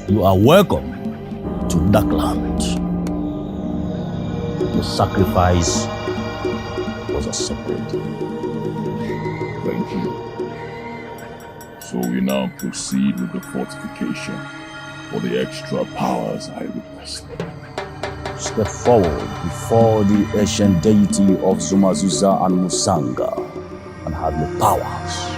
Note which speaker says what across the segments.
Speaker 1: You are welcome to Darkland. The sacrifice was accepted.
Speaker 2: Thank you. So we now proceed with the fortification for the extra powers I requested.
Speaker 1: Step forward before the ancient deity of Zumazuza and Musanga and have your powers.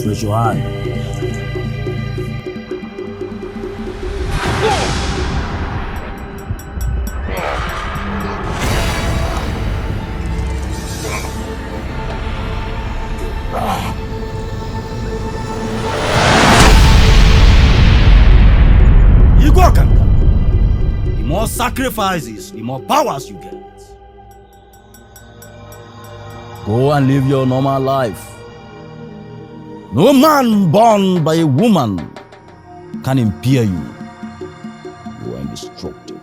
Speaker 1: Raise your hand. The more sacrifices, the more powers you get. Go and live your normal life. No man born by a woman can impair you. You are indestructible.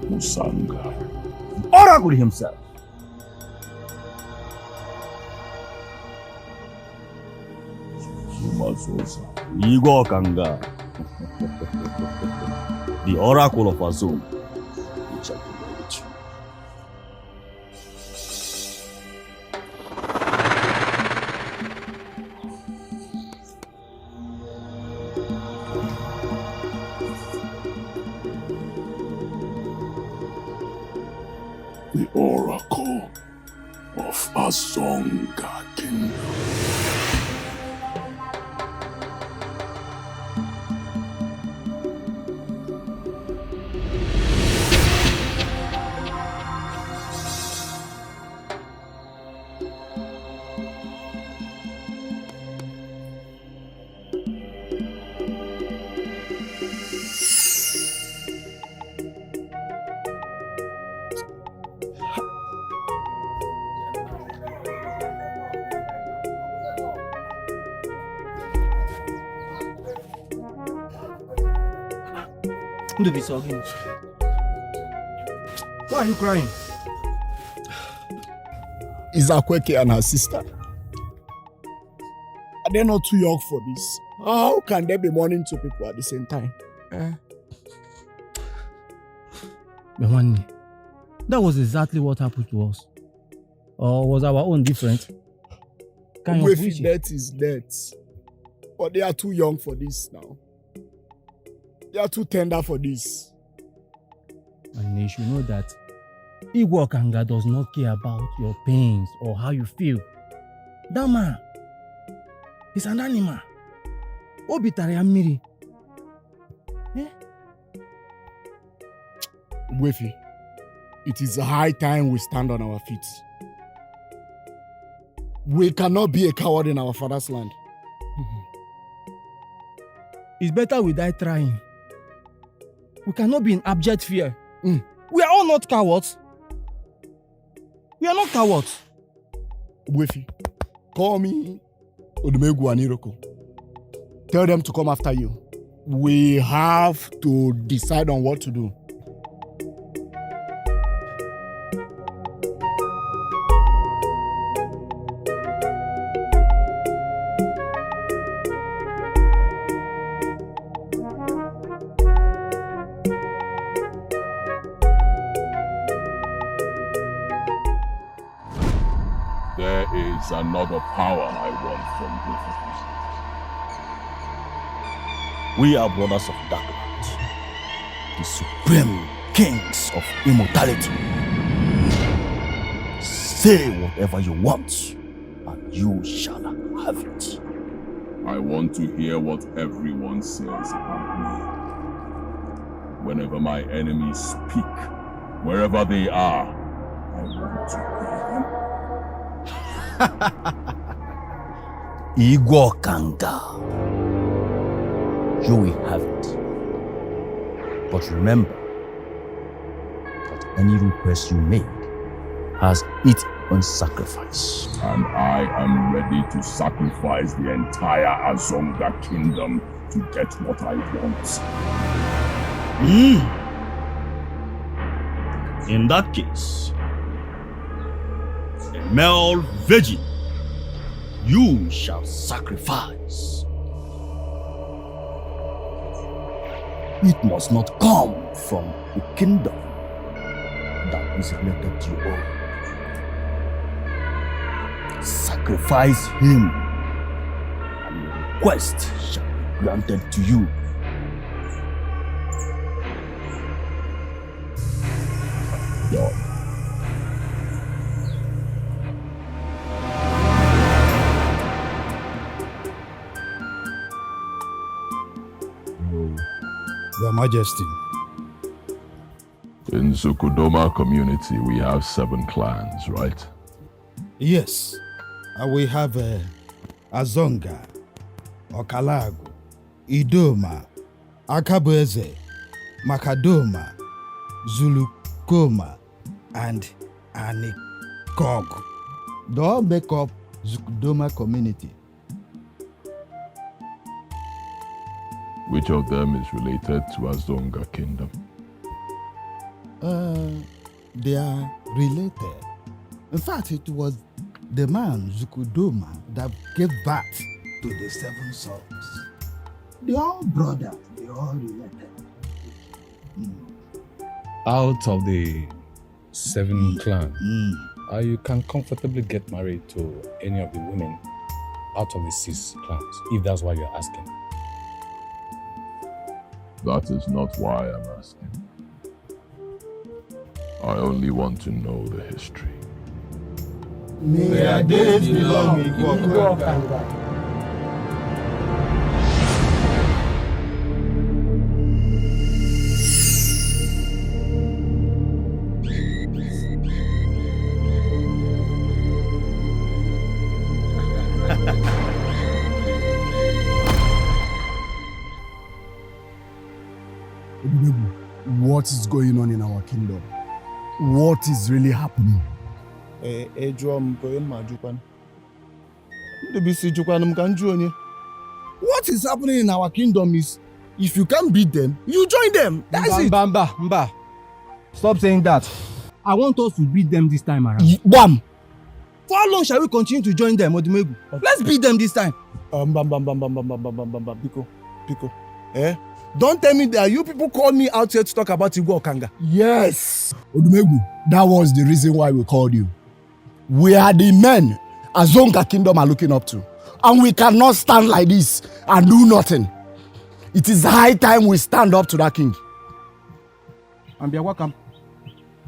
Speaker 2: Musanga.
Speaker 1: Oracle himself. Igor Kanga. The Oracle of Azul.
Speaker 2: The Oracle of Azonga Kingdom.
Speaker 3: Why are you crying?
Speaker 4: Is Akweke and her sister? Are they not too young for this? How can they be mourning two people at the same time?
Speaker 3: Bewani, that was exactly what happened to us. Or was our own different?
Speaker 4: Death is death. But they are too young for this now. You are too tender for this.
Speaker 3: And you should know that Igwe Okanga does not care about your pains or how you feel. That man is an animal. Obitari Amiri.
Speaker 4: Wefi, it is high time we stand on our feet. We cannot be a coward in our father's land.
Speaker 3: It's better we die trying. We cannot be in abject fear. We are all not cowards. We are not cowards.
Speaker 4: Wefi, call me Odumegu and Iroko. Tell them to come after you. We have to decide on what to do.
Speaker 2: There is another power I want from both of you.
Speaker 1: We are brothers of darkness, the supreme kings of immortality. Say whatever you want, and you shall have it.
Speaker 2: I want to hear what everyone says about me. Whenever my enemies speak, wherever they are, I want to hear them.
Speaker 1: Igwe Okanga, you will have it. But remember that any request you make has its own sacrifice.
Speaker 2: And I am ready to sacrifice the entire Azonga kingdom to get what I want.
Speaker 1: In that case, a male virgin you shall sacrifice. It must not come from the kingdom that is related to you. Sacrifice him, and your request shall be granted to you.
Speaker 2: Done.
Speaker 5: Your Majesty.
Speaker 2: In Zukudoma community, we have 7 clans, right?
Speaker 5: Yes, we have Azonga, Okalago, Idoma, Akabueze, Makadoma, Zulukoma, and Anikog. They all make up Zukudoma community.
Speaker 2: Which of them is related to Azonga kingdom?
Speaker 5: They are related. In fact, it was the man Zukudoma that gave birth to the 7 sons. They are all brothers. They are all related.
Speaker 6: Out of the 7 clans, you can comfortably get married to any of the women out of the 6 clans, if that's what you're asking.
Speaker 2: That is not why I'm asking. I only want to know the history.
Speaker 5: May their days be long in Okanga.
Speaker 4: What is going on in our kingdom? What is really happening? What is happening in our kingdom is, if you can't beat them, you join them. That's it.
Speaker 3: Mba. Stop saying that. I want us to beat them this time around.
Speaker 4: Wham!
Speaker 3: For how long shall we continue to join them, Odumegu? Let's beat them this time.
Speaker 4: Pico. Don't tell me that you people called me out here to talk about Igwe Okanga. Yes. Odumegu, that was the reason why we called you. We are the men Azonga kingdom are looking up to. And we cannot stand like this and do nothing. It is high time we stand up to that king.
Speaker 3: And Biawaka,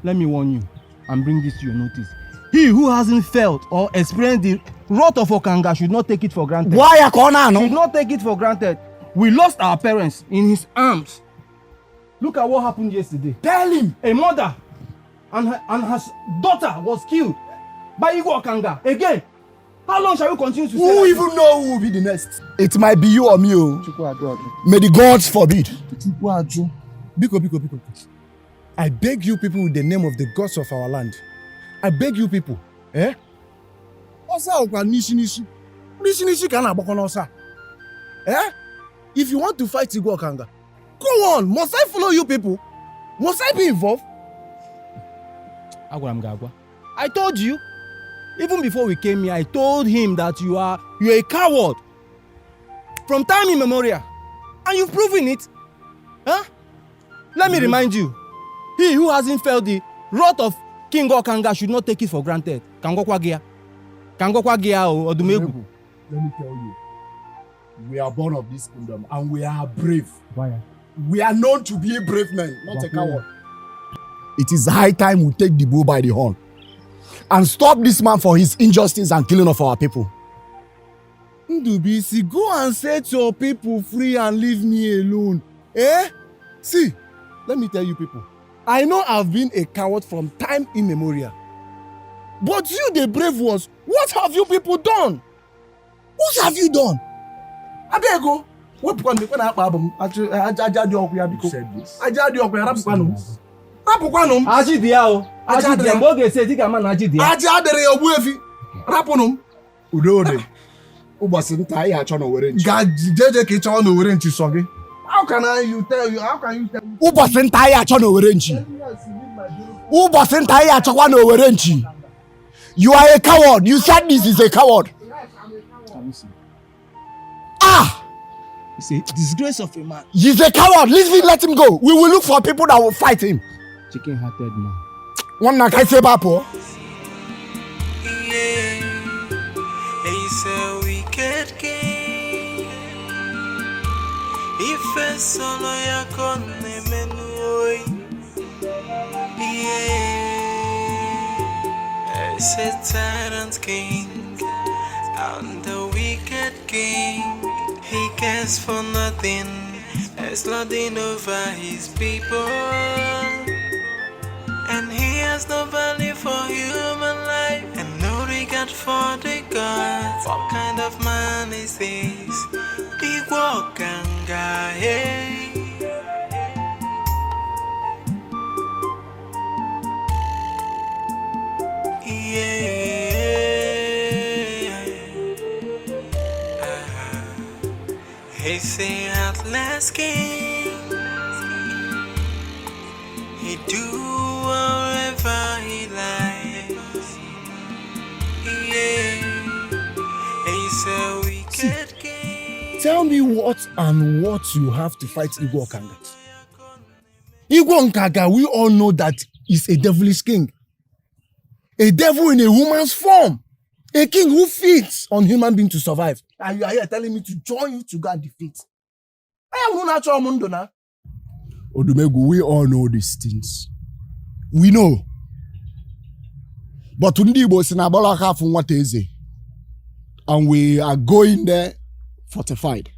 Speaker 3: let me warn you and bring this to your notice. He who hasn't felt or experienced the wrath of Okanga should not take it for granted.
Speaker 4: Why Akona?
Speaker 3: Should not take it for granted. We lost our parents in his arms. Look at what happened yesterday.
Speaker 4: Tell him.
Speaker 3: A mother and her daughter was killed by Igwe Okanga. Again, how long shall we continue to say
Speaker 4: Who
Speaker 3: that?
Speaker 4: even know who will be the next? It might be you or me. May the gods forbid.
Speaker 7: Biko. I beg you people with the name of the gods of our land. I beg you people. Osa okwa nishi. Nishi ka na-agbakọ n'ọsa. If you want to fight Igwe Okanga, go on. Must I follow you people? Must I be involved?
Speaker 3: I told you. Even before we came here, I told him that you're a coward. From time immemorial. And you've proven it. Let me remind you. He who hasn't felt the wrath of King Okanga should not take it for granted. Kangokwagia Odumegu.
Speaker 4: Let me tell you. We are born of this kingdom and we are brave.
Speaker 3: Why?
Speaker 4: We are known to be brave men, not a coward. It is high time we take the bull by the horn and stop this man for his injustice and killing of our people.
Speaker 7: Ndubisi, go and set your people free and leave me alone. See, let me tell you people. I know I've been a coward from time immemorial. But you, the brave ones, what have you people done? What have you done? Abego, what when I album? I said this. Rapukanum.
Speaker 3: Aji diao. Aji diamboge se tika man aji dia.
Speaker 7: Aji adere obuefi. Rapunum.
Speaker 4: Udode. Ubasi nta ya acho no were nchi.
Speaker 7: Ga jeje ke cho no were nchi so gi. How can you tell me?
Speaker 4: Ubasi nta ya acho no were nchi. Ubasi nta ya acho kwa no were nchi. You are a coward. You said this is a coward.
Speaker 3: It's a disgrace of a man.
Speaker 4: He's a coward. Let him go. We will look for people that will fight him.
Speaker 3: Chicken-hearted man.
Speaker 4: One na kai say bapo.
Speaker 8: He's a wicked king. If a solo ya con menui. He's a tyrant king and the wicked king. He cares for nothing, has nothing over his people, and he has no value for human life, and no regard for the gods. What kind of man is this? Igwe Okanga, hey. He's the Atlas King. He do whatever he likes. He's a wicked king.
Speaker 7: Tell me what you have to fight Igwe Okanga. Igwe Okanga, we all know that is a devilish king. A devil in a woman's form. A king who feeds on human beings to survive. And you are here telling me to join you to go and defeat. I am no natural mundo now.
Speaker 4: Odumegu, we all know these things. We know. But Undibo Sinabolaka from what is it? And we are going there fortified.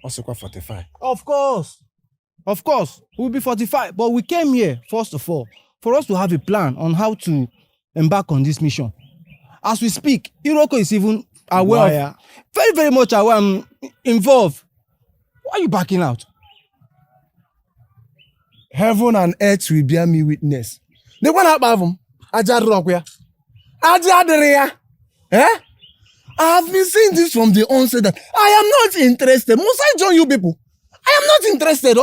Speaker 7: Also quite fortified.
Speaker 3: Of course. We'll be fortified. But we came here, first of all, for us to have a plan on how to embark on this mission. As we speak, Iroko is even aware of, very, very much aware I'm involved. Why are you backing out?
Speaker 7: Heaven and earth will bear me witness. They want to have them. I have been saying this from the onset that I am not interested. Must I join you people? I am not interested.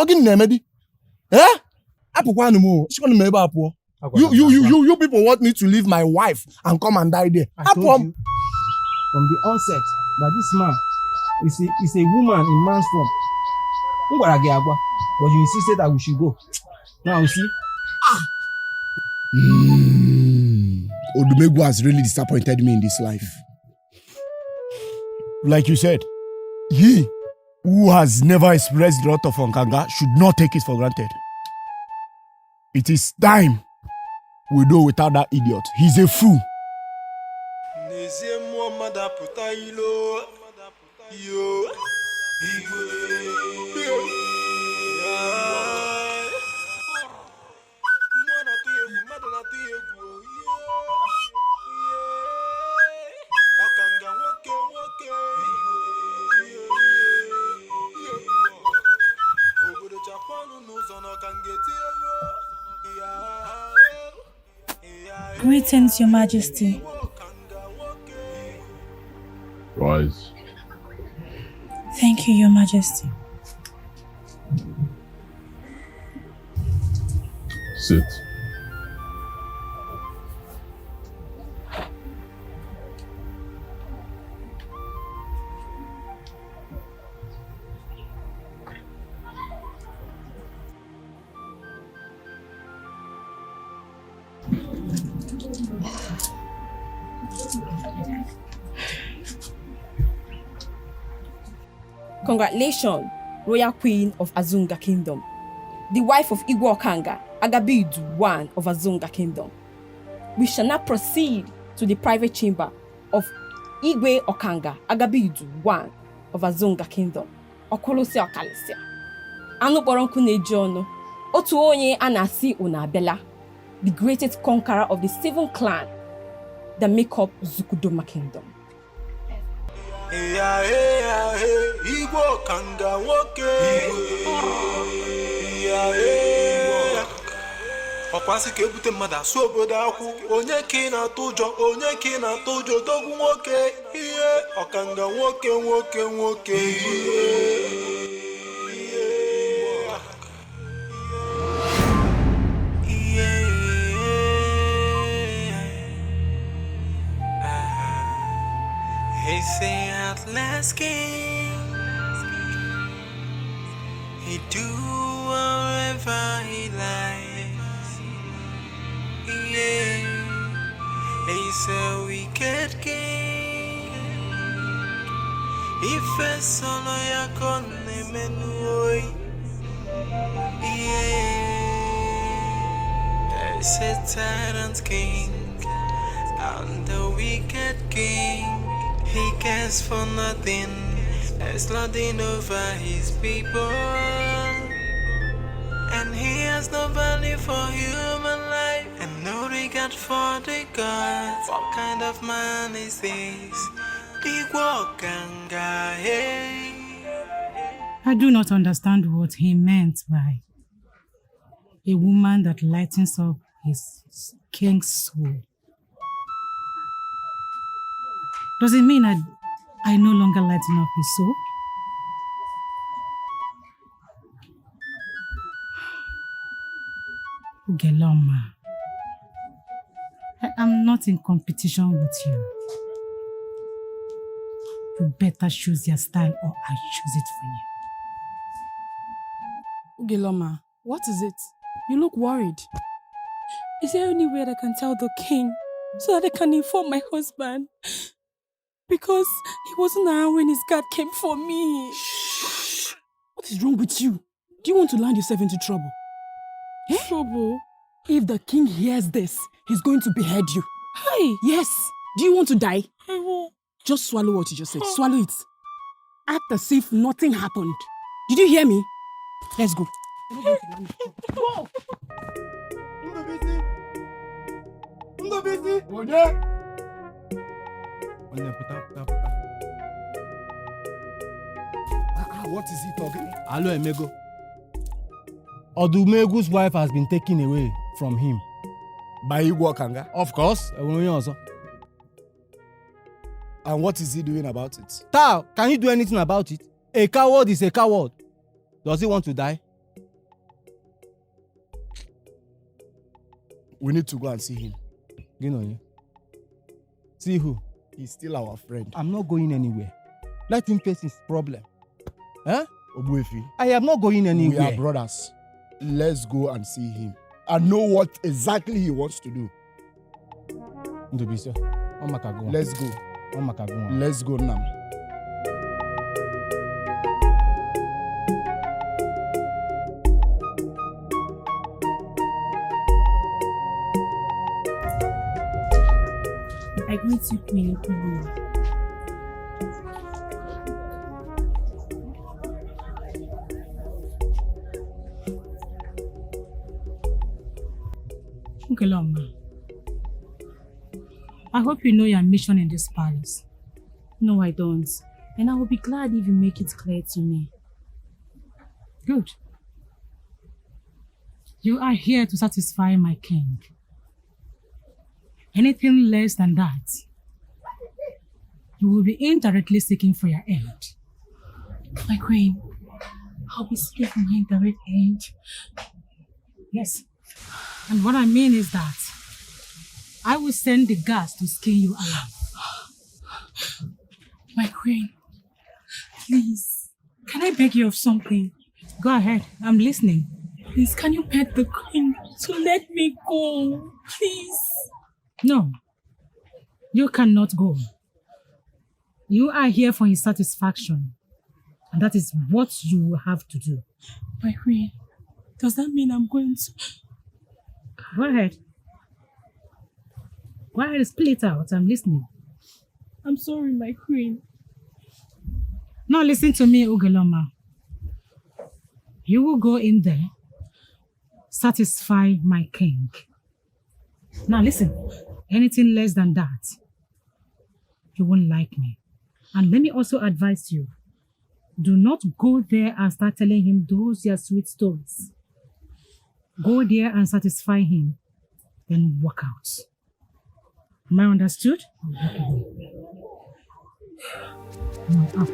Speaker 7: You people want me to leave my wife and come and die there.
Speaker 3: I told you from the onset that this man is a woman in man's form. But you insisted that we should go. Now you see.
Speaker 4: Odumegu has really disappointed me in this life. Like you said, he who has never expressed the wrath of Okanga should not take it for granted. It is time we do without that idiot. He's a fool.
Speaker 9: Greetings, Your Majesty.
Speaker 2: Rise.
Speaker 9: Thank you, Your Majesty.
Speaker 2: Sit.
Speaker 10: Congratulations, Royal Queen of Azunga Kingdom, the wife of Igwe Okanga, Agabidu I of Azunga Kingdom. We shall now proceed to the private chamber of Igwe Okanga, Agabidu I of Azunga Kingdom. Okolosi Okalisia. Anu Boronku Nejono, otu onye anasi Unabela, the greatest conqueror of the 7 clans that make up Zukudoma Kingdom.
Speaker 8: Igwe Okanga nwoke ọkwasị ka ebute mmadụ asụ obodo akwụ onye ka ị na-atụ ụjọ dogwu nwoke ihe Okanga nwoke He say at last king, he do whatever he likes. Yeah, he's a wicked king. He first solo ya con menui. Yeah, he's a tyrant king and the wicked king. He cares for nothing, there's nothing over his people. And he has no value for human life, and no regard for the gods. What kind of man is this? Igwe Okanga, hey.
Speaker 9: I do not understand what he meant by a woman that lightens up his king's soul. Does it mean I no longer lighten up his soul? Geloma, I am not in competition with you. You better choose your style or I choose it for you.
Speaker 11: Geloma, what is it? You look worried. Is there any way I can tell the king so that I can inform my husband? Because he wasn't around when his guard came for me.
Speaker 12: Shh. What is wrong with you? Do you want to land yourself into trouble?
Speaker 11: Trouble?
Speaker 12: If the king hears this, he's going to behead you.
Speaker 11: Hey!
Speaker 12: Yes! Do you want to die?
Speaker 11: I won't.
Speaker 12: Just swallow what you just said. Swallow it. Act as if nothing happened. Did you hear me? Let's go.
Speaker 7: Go! Ndobisi! Oye! What is he talking?
Speaker 3: Hello, Emego. Odumegu's wife has been taken away from him.
Speaker 4: By Igwe Okanga?
Speaker 3: Of course.
Speaker 4: And what is he doing about it?
Speaker 3: Tao, can you do anything about it? A coward is a coward. Does he want to die?
Speaker 4: We need to go and see him.
Speaker 3: You know, see who?
Speaker 4: He's still our friend.
Speaker 3: I'm not going anywhere. Let him face his problem. Huh?
Speaker 4: Obuefi.
Speaker 3: I am not going anywhere.
Speaker 4: We are brothers. Let's go and see him and know what exactly he wants to do.
Speaker 3: Let's go.
Speaker 4: Let's go now.
Speaker 9: greet you, Queen Ikulu. Ukeloma, I hope you know your mission in this palace.
Speaker 11: No, I don't. And I will be glad if you make it clear to me.
Speaker 9: Good. You are here to satisfy my king. Anything less than that, you will be indirectly seeking for your end.
Speaker 11: My queen, I'll be seeking for my indirect end.
Speaker 9: Yes. And what I mean is that I will send the guards to skin you alive.
Speaker 11: My queen, please, can I beg you of something?
Speaker 9: Go ahead, I'm listening.
Speaker 11: Please, can you beg the queen to let me go? Please.
Speaker 9: No, you cannot go. You are here for his satisfaction, and that is what you will have to do.
Speaker 11: My queen, does that mean I'm going to...
Speaker 9: Go ahead. Go ahead, spill it out. I'm listening.
Speaker 11: I'm sorry, my queen.
Speaker 9: Now listen to me, Ugeloma. You will go in there, satisfy my king. Now listen, anything less than that, you won't like me. And let me also advise you, do not go there and start telling him those your sweet stories. Go there and satisfy him, then walk out. Am I understood? Now out.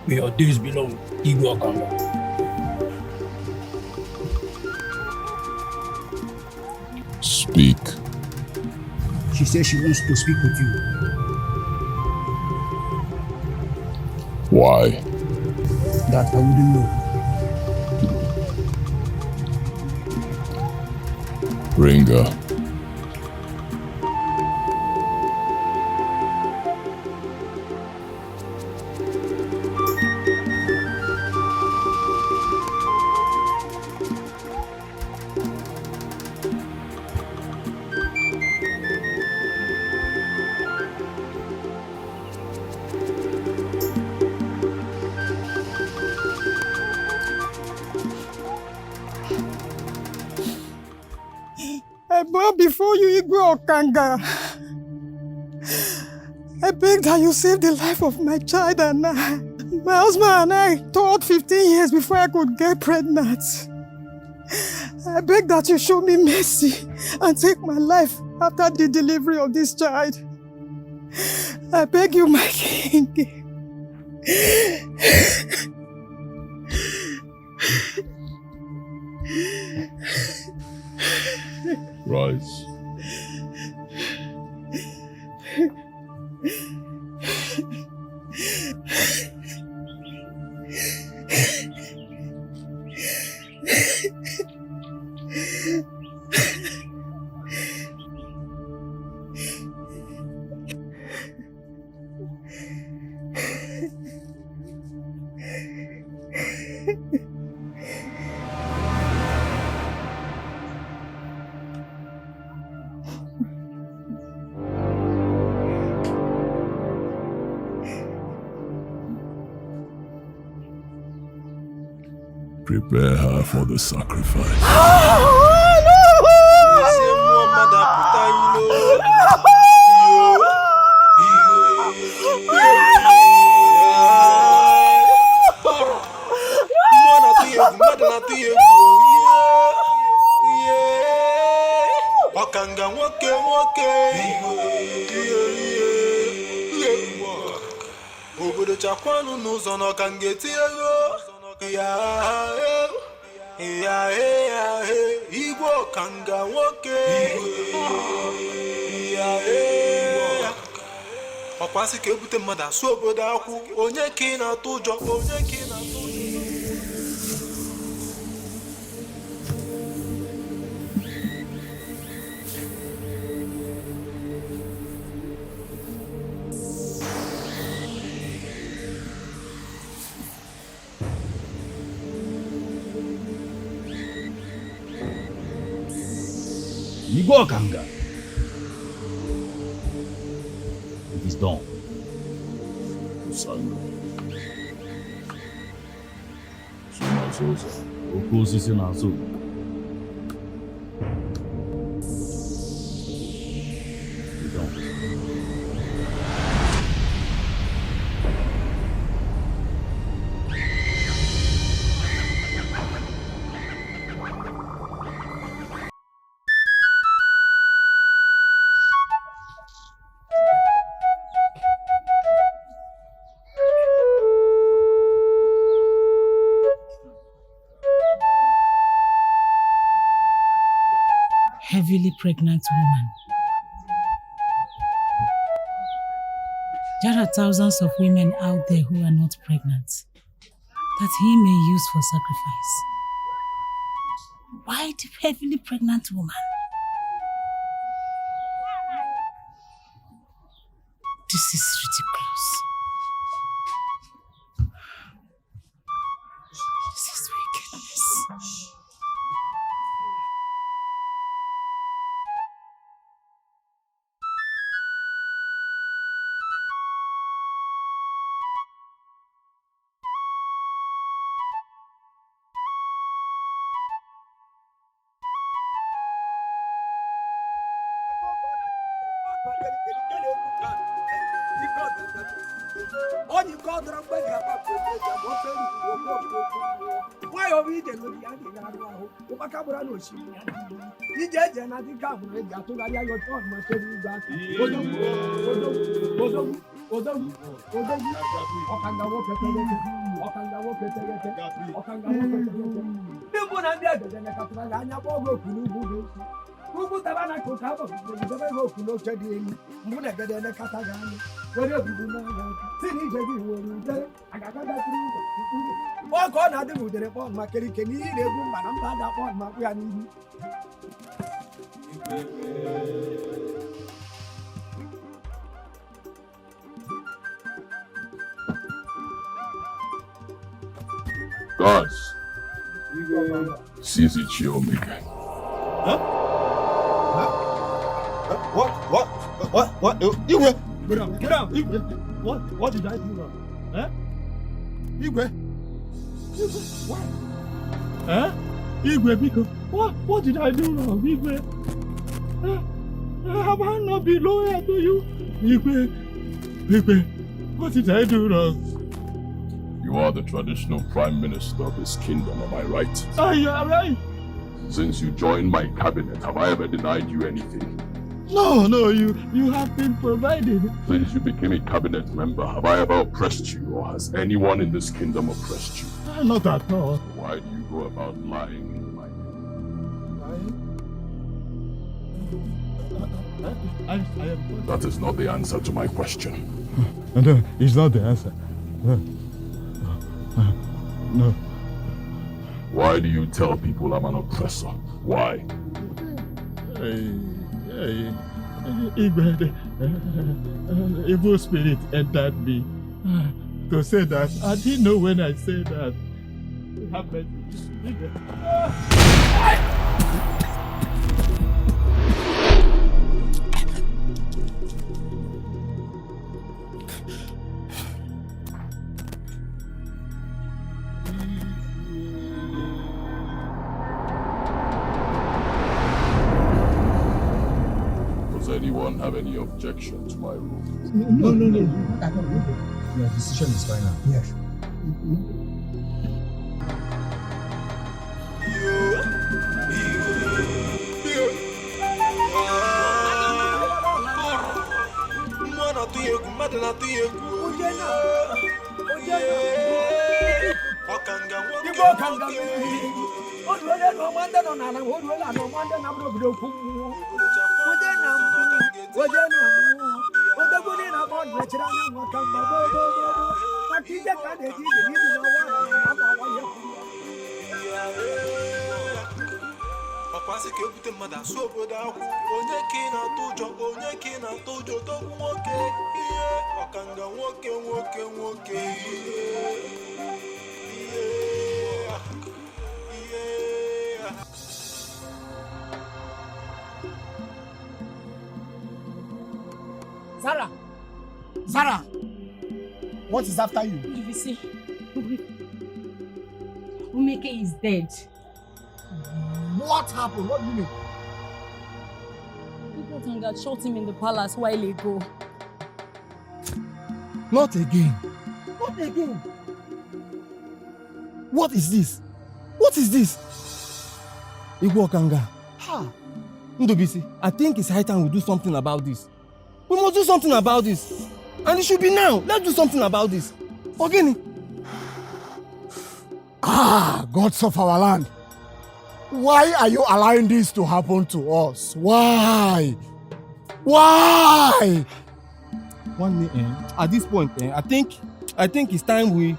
Speaker 3: May your days belong, Igwe Okanga.
Speaker 2: Speak.
Speaker 3: She says she wants to speak with you.
Speaker 2: Why?
Speaker 3: That I wouldn't know.
Speaker 2: Bring her.
Speaker 12: I bow before you, Igwe Okanga. I beg that you save the life of my child and I. My husband and I toiled 15 years before I could get pregnant. I beg that you show me mercy and take my life after the delivery of this child. I beg you, my king.
Speaker 2: Rise. Prepare her for the sacrifice.
Speaker 8: Obodo chakwanụ n'ụzọ na ọka ngeti ego. Igwe ọkanga nwoke. Ọkwasị ka ebute mmadụ asụ obodo akwụ. Onye ka ị na-atụ ụjọ? Onye ka ị na-atụ ụjọ?
Speaker 1: Igwe Ọkanga. It is done. Usanga. Sonaso ụzọ. Oke osisi na-asọ. It is done.
Speaker 9: Heavily pregnant woman. There are thousands of women out there who are not pregnant that he may use for sacrifice. Why the heavily pregnant woman? This is ridiculous. This is wickedness.
Speaker 2: Guards, seize it, Omega.
Speaker 4: What? Igwe! Get out! Igwe! What did I do wrong? Huh? Igwe! What? Huh? Igwe, because what did I do wrong? Igwe! Have I not been loyal to you? Igwe, what did I do wrong?
Speaker 2: You are the traditional prime minister of this kingdom, am I right?
Speaker 4: You are right.
Speaker 2: Since you joined my cabinet, have I ever denied you anything?
Speaker 4: No, you have been provided.
Speaker 2: Since you became a cabinet member, have I ever oppressed you, or has anyone in this kingdom oppressed you?
Speaker 4: Not at all.
Speaker 2: Why do you go about lying in my name?
Speaker 4: I am...
Speaker 2: That is not the answer to my question.
Speaker 4: No, it's not the answer. No.
Speaker 2: Why do you tell people I'm an oppressor? Why?
Speaker 4: Evil spirit entered me to say that. I didn't know when I said that. Have mercy.
Speaker 2: Does anyone have any objection to my rule?
Speaker 13: No. Your decision is final. Yes.
Speaker 8: mmadụ na-atụ ya egwu. Ọkanga nwoke.
Speaker 12: Igbo ọkanga mmiri. Odu onye nọ nwande nọ n'ala, odu onye nọ nwande na mmadụ obodo okwu mmụọ. Oje na mmụọ. Odogwuni na mmadụ mechiri anya nwaka mgbe gboo. Maka ije ka a na-eji ije n'izu n'ọnwa na awa ya.
Speaker 8: Ọkwasị ka ebute mmadụ asụ obodo ahụ. Onye ka ị na-atụ ụjọ, onye ka ị na-atụ ụjọ, odogwu nwoke. Ihe ọkanga nwoke.
Speaker 12: Sarah, what is after you?
Speaker 9: You see, Umeke is dead.
Speaker 12: What happened? What do you mean?
Speaker 11: Igwe Okanga shot him in the palace while ago.
Speaker 12: Not again. What is this? Igwe Okanga. Ndubisi, I think it's high time we do something about this. We must do something about this. And it should be now. Let's do something about this. Ogini.
Speaker 7: Gods of our land. Why are you allowing this to happen to us? Why?
Speaker 12: At this point, I think it's time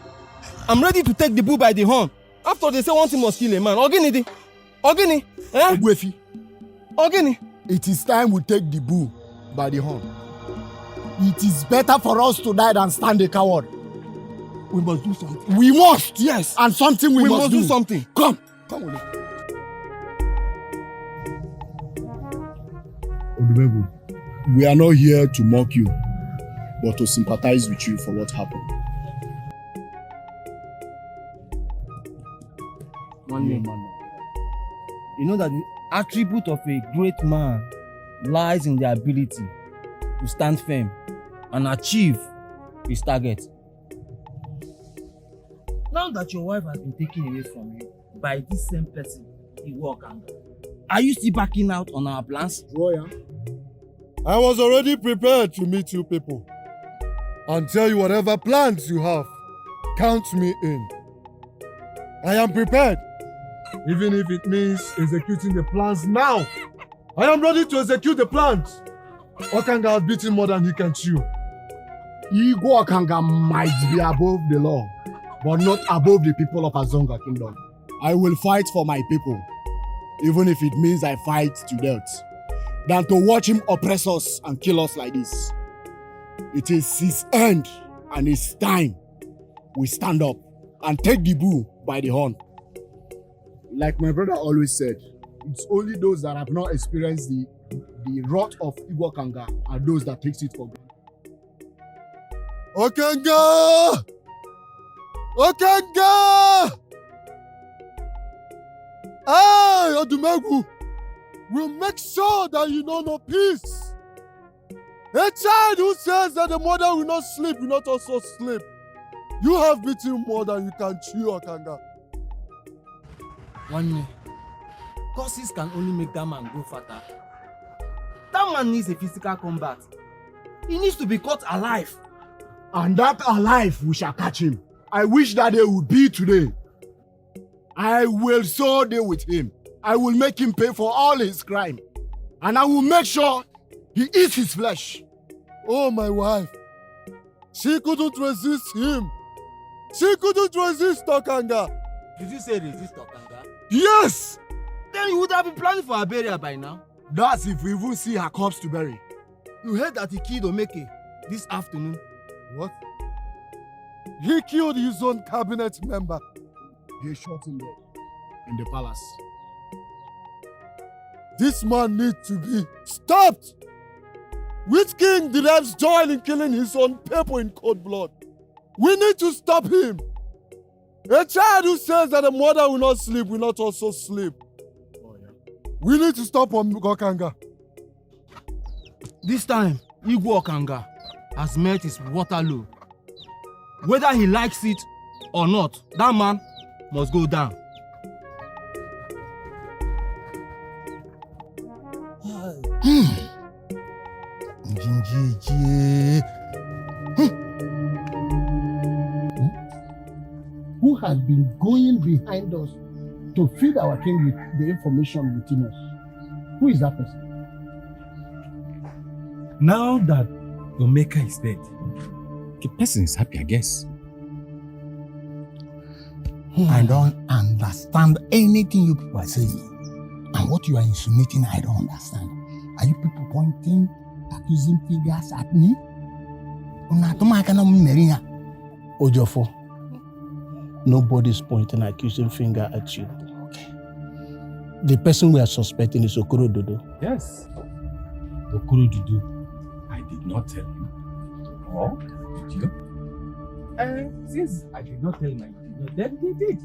Speaker 12: I'm ready to take the bull by the horn. After they say one thing must kill a man. Ogini.
Speaker 7: Ogwefi.
Speaker 12: Ogini.
Speaker 7: It is time we take the bull by the horn. It is better for us to die than stand a coward.
Speaker 12: We must do something.
Speaker 7: We must.
Speaker 12: Yes.
Speaker 7: And something we must
Speaker 12: do something.
Speaker 7: Come on.
Speaker 2: Odumegu, we are not here to mock you, but to sympathize with you for what happened.
Speaker 12: You know that the attribute of a great man lies in the ability to stand firm and achieve his target. Now that your wife has been taken away from you by this same person, Igwe Okanga, are you still backing out on our plans?
Speaker 7: Roya, I was already prepared to meet you people and tell you whatever plans you have. Count me in. I am prepared, even if it means executing the plans now. I am ready to execute the plans. Okanga has beaten more than he can chew. Igwe Okanga might be above the law, but not above the people of Azonga Kingdom. I will fight for my people, even if it means I fight to death, than to watch him oppress us and kill us like this. It is his end and it's time we stand up and take the bull by the horn. Like my brother always said, it's only those that have not experienced the wrath of Igwe Okanga are those that takes it for granted. Okanga! Hey, Odumegu! We'll make sure that you know no peace. A child who says that the mother will not sleep will not also sleep. You have beaten more than you can chew, Okanga.
Speaker 12: Causes can only make that man go fatter. That man needs a physical combat. He needs to be caught alive.
Speaker 7: And that alive, we shall catch him. I wish that day would be today. I will so deal with him. I will make him pay for all his crime. And I will make sure he eats his flesh. Oh, my wife. She couldn't resist him. She couldn't resist Okanga.
Speaker 12: Did you say resist Okanga?
Speaker 7: Yes!
Speaker 12: Then you would have been planning for her burial by now.
Speaker 7: That's if we even see her corpse to bury.
Speaker 12: You heard that he killed Omeke this afternoon.
Speaker 7: What? He killed his own cabinet member. He shot him dead in the palace. This man needs to be stopped. Which king derives joy in killing his own people in cold blood? We need to stop him. A child who says that the mother will not sleep will not also sleep. Oh, yeah. We need to stop Okanga.
Speaker 12: This time, Igwe Okanga has met his Waterloo. Whether he likes it or not, that man must go down.
Speaker 5: who has been going behind us to feed our king with the information within us. Who is that person?
Speaker 3: Now that your maker is dead,
Speaker 6: the person is happy, I guess.
Speaker 14: I don't understand anything you people are saying. And what you are insinuating, I don't understand. Are you people pointing, accusing figures at me?
Speaker 5: Ojofo, nobody's pointing accusing finger at you. Okay. The person we are suspecting is Okoro Dodo.
Speaker 3: Yes. Okoro Dodo. I did not tell him. Or did you? Since I did not tell him, then he did.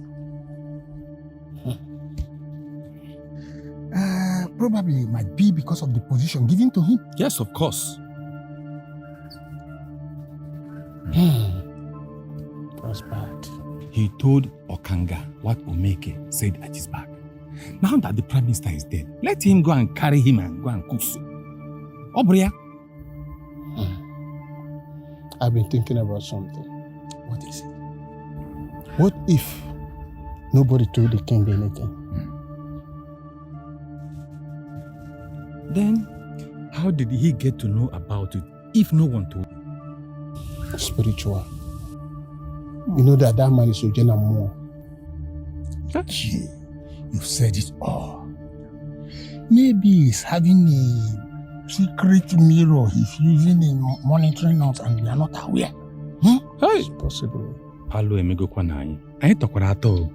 Speaker 14: Probably it might be because of the position given to him.
Speaker 6: Yes, of course.
Speaker 5: That's bad.
Speaker 6: He told Okanga what Omeke said at his back. Now that the Prime Minister is dead, let him go and carry him and go and cook soup. Obria.
Speaker 5: I've been thinking about something.
Speaker 14: What is it?
Speaker 5: What if nobody told the king anything?
Speaker 6: Then, how did he get to know about it if no one told him?
Speaker 5: Spiritual. You know that man is Ojena Mo.
Speaker 14: Gee, you've said it all. Maybe he's having a secret mirror he's using in monitoring us and we are not aware.
Speaker 6: Hey!
Speaker 5: It's possible.
Speaker 6: Palo emego kwanai. I talk ato.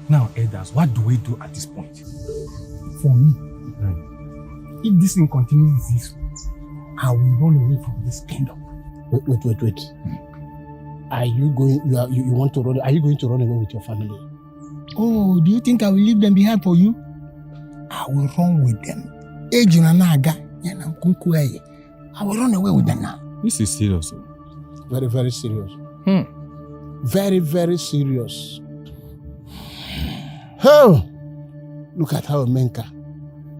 Speaker 6: Now, elders, what do we do at this point?
Speaker 13: For me, if this thing continues this way, I will run away from this kingdom.
Speaker 5: Wait. Are you going? You want to run? Are you going to run away with your family?
Speaker 14: Oh, do you think I will leave them behind for you? I will run with them. I will run away with them now.
Speaker 6: This is serious.
Speaker 5: Very, very serious. Very, very serious. Oh, look at how Menka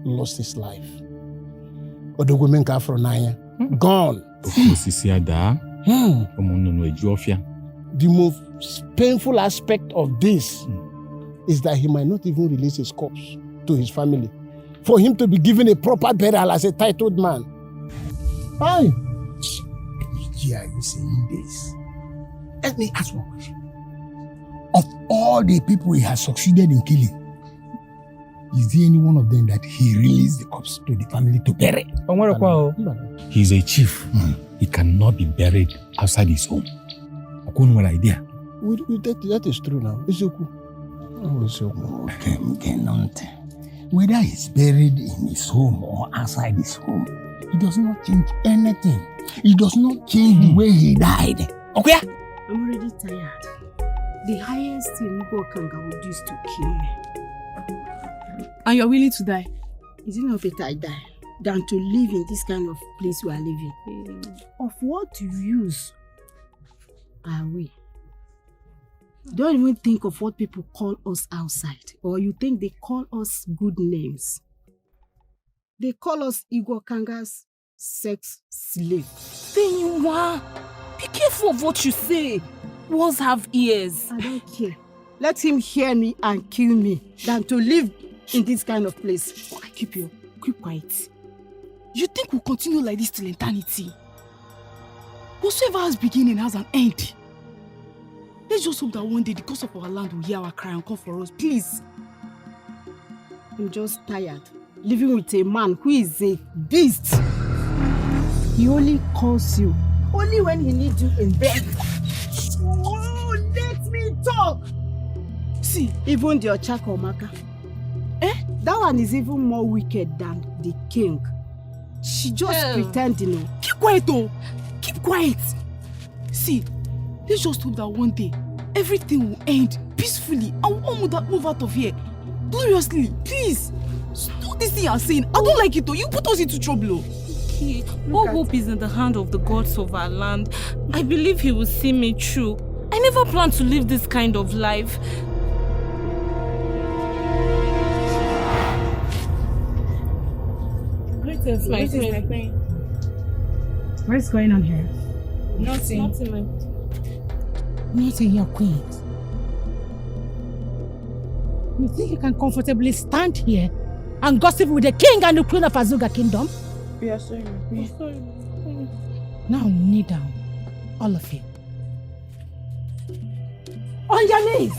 Speaker 5: lost his life. Odogo Menka from Naya, gone. The most painful aspect of this is that he might not even release his corpse to his family for him to be given a proper burial as a titled man. Why?
Speaker 14: Yeah, you saying this? Let me ask one question. Of all the people he has succeeded in killing, is there any one of them that he released the corpse to the family to bury?
Speaker 6: He's a chief. He cannot be buried outside his home. Idea.
Speaker 5: That is true now. It's okay.
Speaker 14: Whether he's buried in his home or outside his home, it does not change anything. It does not change the way he died. Okay?
Speaker 15: I'm already tired. The highest thing Igwe Okanga would do is to kill me.
Speaker 11: And you're willing to die?
Speaker 15: Is it not better I die than to live in this kind of place we are living? Of what use are we? Don't even think of what people call us outside, or you think they call us good names. They call us Igwe Okanga's sex slave.
Speaker 11: Feiwa, be careful of what you say. Walls have ears.
Speaker 15: I don't care. Let him hear me and kill me than to live in this kind of place.
Speaker 11: Keep quiet. You think we'll continue like this till eternity? Whatsoever has beginning has an end. Let's just hope that one day the gods of our land will hear our cry and come for us, please.
Speaker 15: I'm just tired living with a man who is a beast. He only calls you only when he needs you in bed. Oh, let me talk. See, even the Ochakomaka. That one is even more wicked than the king. She just pretend, you know.
Speaker 11: Keep quiet, though. Keep quiet. See, let's just hope that one day everything will end peacefully and we'll move out of here gloriously. Please, stop this thing you're saying. I don't like it, though. You put us into trouble.
Speaker 16: Okay, all hope is in the hand of the gods of our land. I believe he will see me through. I never planned to live this kind of life.
Speaker 9: Greetings, my queen. What is going on here?
Speaker 16: Nothing.
Speaker 9: Nothing, your queen. You think you can comfortably stand here and gossip with the king and the queen of Azunga Kingdom?
Speaker 11: We are sorry. We are sorry.
Speaker 9: Now kneel down, all of you. On your knees!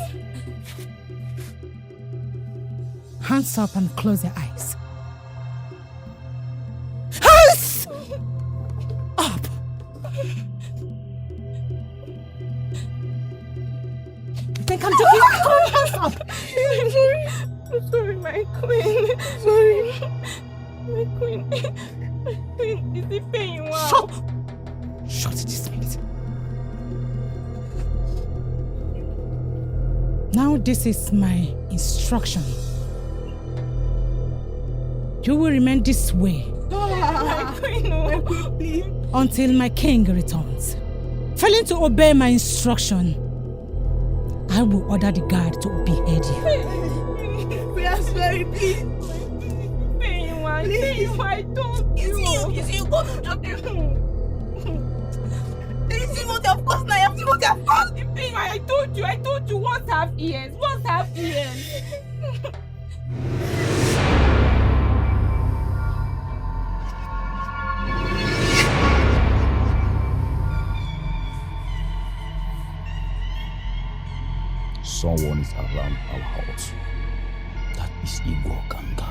Speaker 9: Hands up and close your eyes. Hands up! Think I'm joking? Come on, hands up!
Speaker 16: I'm sorry. I'm sorry, my queen. Sorry. My queen. My queen, is it pain you want?
Speaker 9: Shut up! Shut this minute. Now this is my instruction. You will remain this way
Speaker 16: My queen, no. My queen, please.
Speaker 9: until my king returns. Failing to obey my instruction, I will order the guard to behead you.
Speaker 16: We are sorry, please. Pay you, I told you. It's you, go to Japan. Timothy, of course, I have Timothy, of course. I told you, once half ears.
Speaker 1: Someone is around our house. That is Igbo Kanga.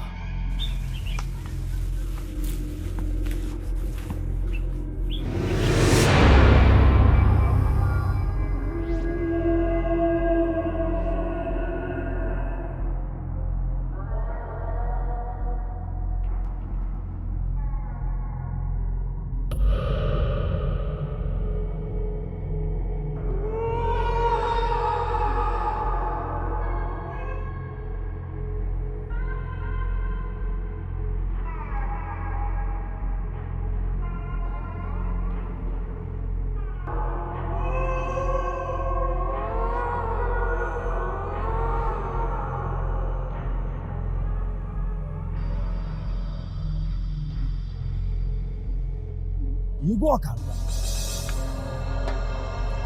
Speaker 5: Igbo Kanga.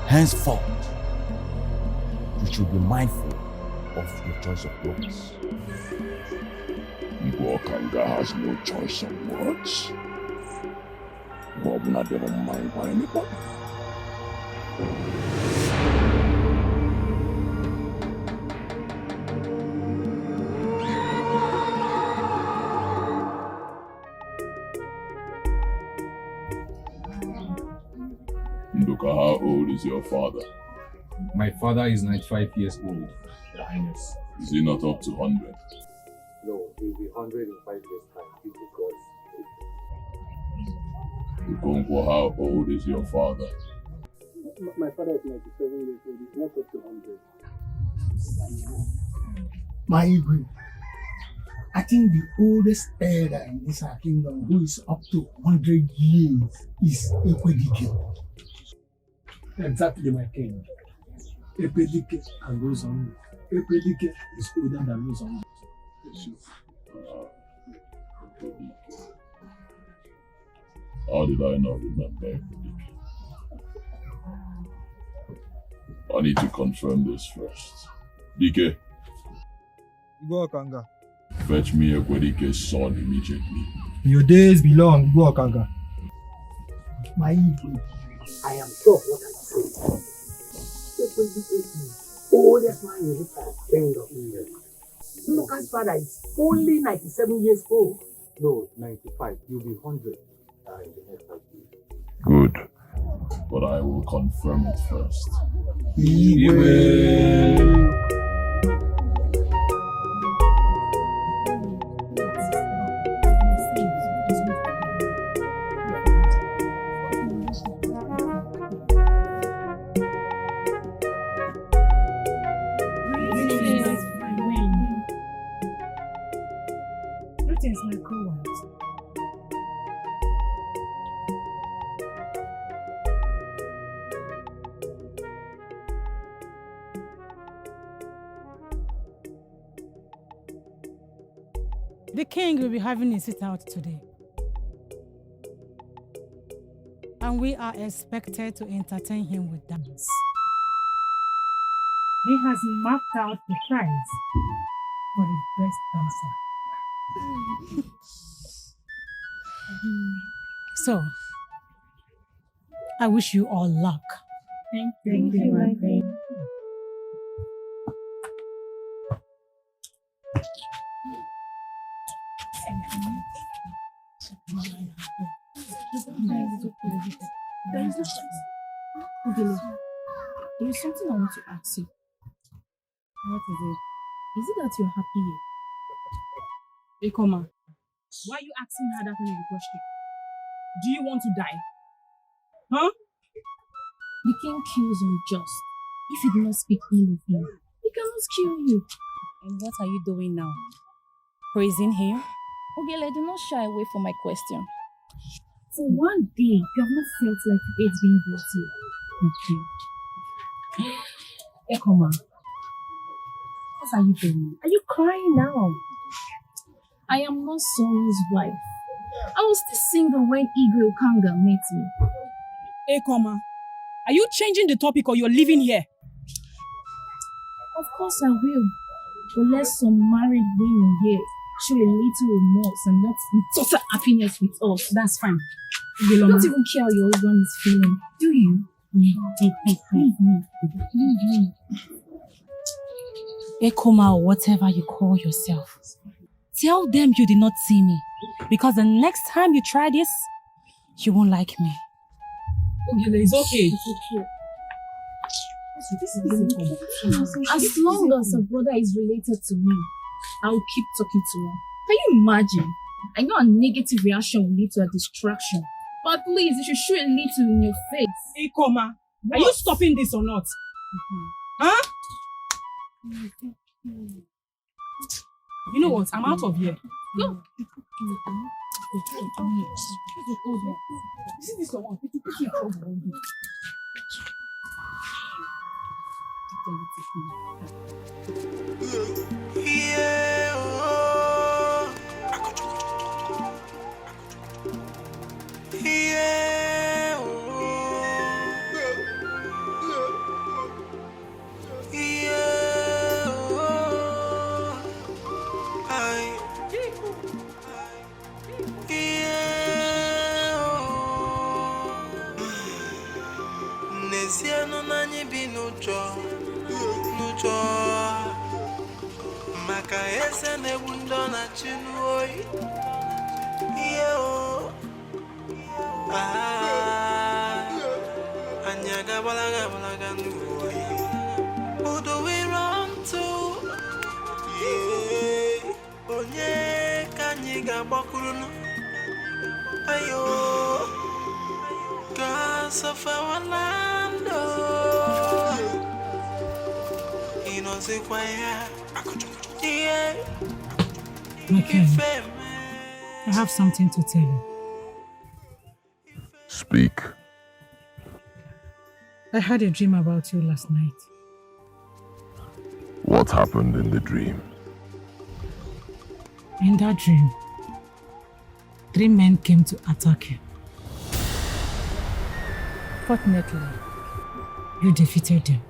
Speaker 1: Henceforth, you should be mindful of your choice of words.
Speaker 2: Igbo Kanga has no choice of words. Bob not ever mind by anybody. Nduka, how old is your father?
Speaker 6: My father is 95 years old, Your Highness.
Speaker 2: Is he not up to 100?
Speaker 17: No, he'll be 100 in 5 years' time due to God's
Speaker 2: Ukonkwo, how old is your father?
Speaker 17: My father is 97 years old. He's not up to 100.
Speaker 14: My Igwe, I think the oldest elder in this our kingdom who is up to 100 years is Ekwedike.
Speaker 13: Exactly, my king. Epedike and Rosamund. Epedike is older than Rosamund.
Speaker 2: How did I not remember Epedike? I need to confirm this first. DK,
Speaker 4: Igbo Kanga.
Speaker 2: fetch me Ekwedike's sword immediately.
Speaker 4: Your days belong, Igbo Kanga.
Speaker 14: My Igwe,
Speaker 17: I am sure of what I say. Epedike is the oldest man in this kingdom. Luka's father is only 97 years old. No, 95. You'll be 100 in the next 5 years.
Speaker 2: Good. But I will confirm it first.
Speaker 9: Greetings, my co-wives. The king will be having a sit-out today. And we are expected to entertain him with dance. He has mapped out the price for the best answer. So, I wish you all luck.
Speaker 10: Thank you, my friend.
Speaker 11: There is something I want to ask you.
Speaker 10: What is it?
Speaker 11: Is it that you're happy here?
Speaker 10: Ekoma, why are you asking her that kind of a question? Do you want to die? Huh?
Speaker 11: The king kills unjust. If you do not speak ill of him, he cannot kill you.
Speaker 10: And what are you doing now? Praising him?
Speaker 11: Ogele, do not shy away from my question. For one day, you have not felt like you ate being brought here. Okay. Ekoma, what are you doing? Are you crying now? I am not Solo's wife. I was still single when Igwe Okanga met me.
Speaker 10: Ekoma, are you changing the topic or you're leaving here?
Speaker 11: Of course I will. But let some married women here show a little remorse and not total happiness with us.
Speaker 10: That's fine.
Speaker 11: You don't even care how your husband is feeling, do you? Leave me.
Speaker 9: Ekoma or whatever you call yourself. Tell them you did not see me. Because the next time you try this, you won't like me.
Speaker 10: It's okay.
Speaker 11: As long as a brother is related to me, I will keep talking to him. Can you imagine? I know a negative reaction will lead to a distraction. But please, you should show a little in your face.
Speaker 10: Ekoma, are you stopping this or not? Huh? You know what? I'm out of here. Go. See this one?
Speaker 8: Yeah, oh. Yeah, oh. Yeah, oh. Yeah, oh. Nezie no nanyi bi n'ụjọ maka eze na-egbu ndị ọ na-achị n'oyi ihe o anyị agabalaga n'oyi who do we run to onye ka anyị ga-agbakwuru ayo gods of our land
Speaker 9: Okay. I have something to tell you.
Speaker 2: Speak.
Speaker 9: I had a dream about you last night.
Speaker 2: What happened in the dream?
Speaker 9: In that dream, 3 men came to attack you. Fortunately, you defeated them.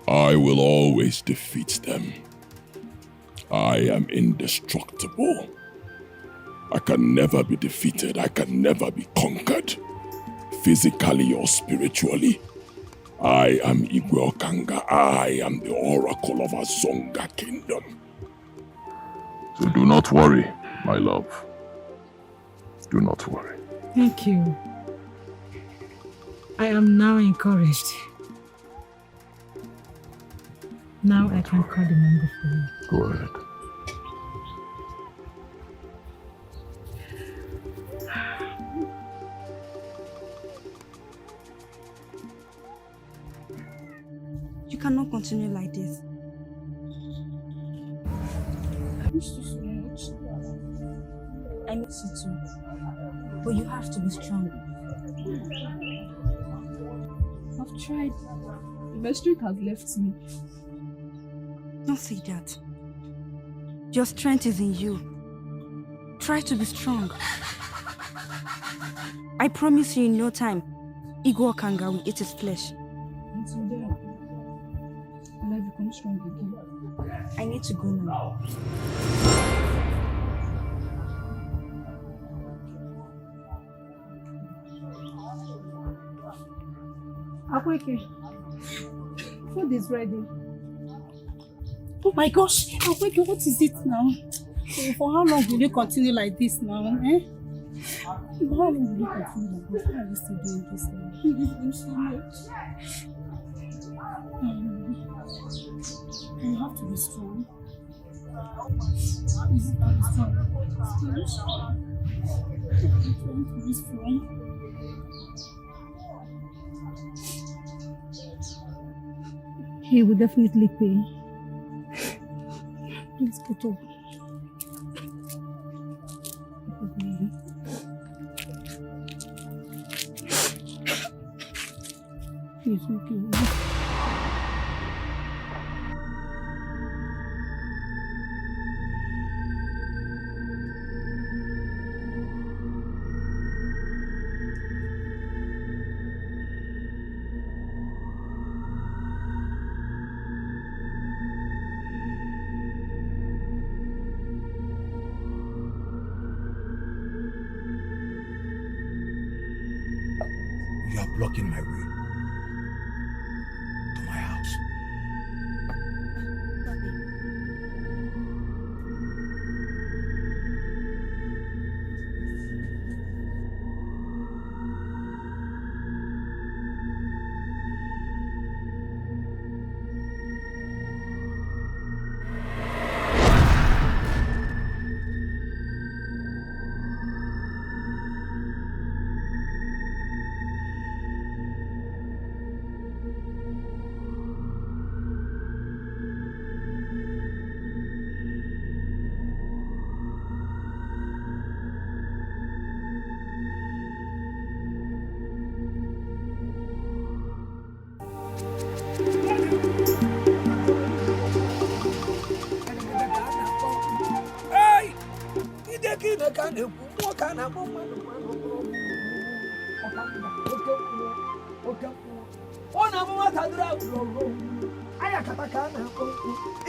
Speaker 2: I will always defeat them. I am indestructible. I can never be defeated. I can never be conquered, physically or spiritually. I am Igwe Okanga. I am the oracle of Azonga Kingdom. So do not worry, my love. Do not worry.
Speaker 9: Thank you. I am now encouraged. Now I can call the number for you.
Speaker 2: Go ahead.
Speaker 11: You cannot continue like this. I miss you so much. I miss you too. But you have to be strong.
Speaker 10: I've tried. My strength has left me.
Speaker 11: Don't say that. Your strength is in you. Try to be strong. I promise you in no time, Igwe Okanga will eat his flesh.
Speaker 10: Until then.
Speaker 11: What's wrong again? I need to go now.
Speaker 9: Akweke, food is ready.
Speaker 11: Oh my gosh, Akweke, what is it now? For how long will you continue like this now? Eh? For how long will you continue like this? Why are you still doing this now? You hate so much. You have to be strong. Is it to be strong? I'm trying to be strong.
Speaker 9: He will definitely pay. Let's get up. It's okay.
Speaker 14: You are blocking my way to my house.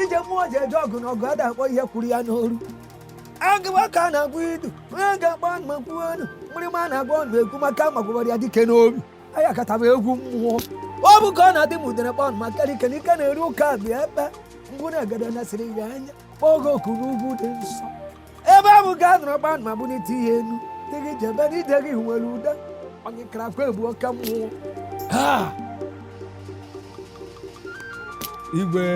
Speaker 18: ije mmụọ ji eje ọgụ na ọgụ ada akpọ ihe kwuru ya n'oru agụwa ka na-agwụ idu onye ga-agba mmakwu ọnụ mgbịrịgba na-agba ọnụ egwu maka magwụbara ya dike n'obi anyị akataba egwu mmụọ ọ bụ ka ọ na-adị m udere kpọnụ maka ike na ike na-eri ụka bịa ebe mgbu na-egede nasịrị ya anya oge oku n'ugwu dị nsọ ebe ahụ ga-anọrọ kpanụ ma bunite ihe enu dị gị jebe na ide gị nwere ude onye karakwa ebu oke mmụọ
Speaker 4: Igwe.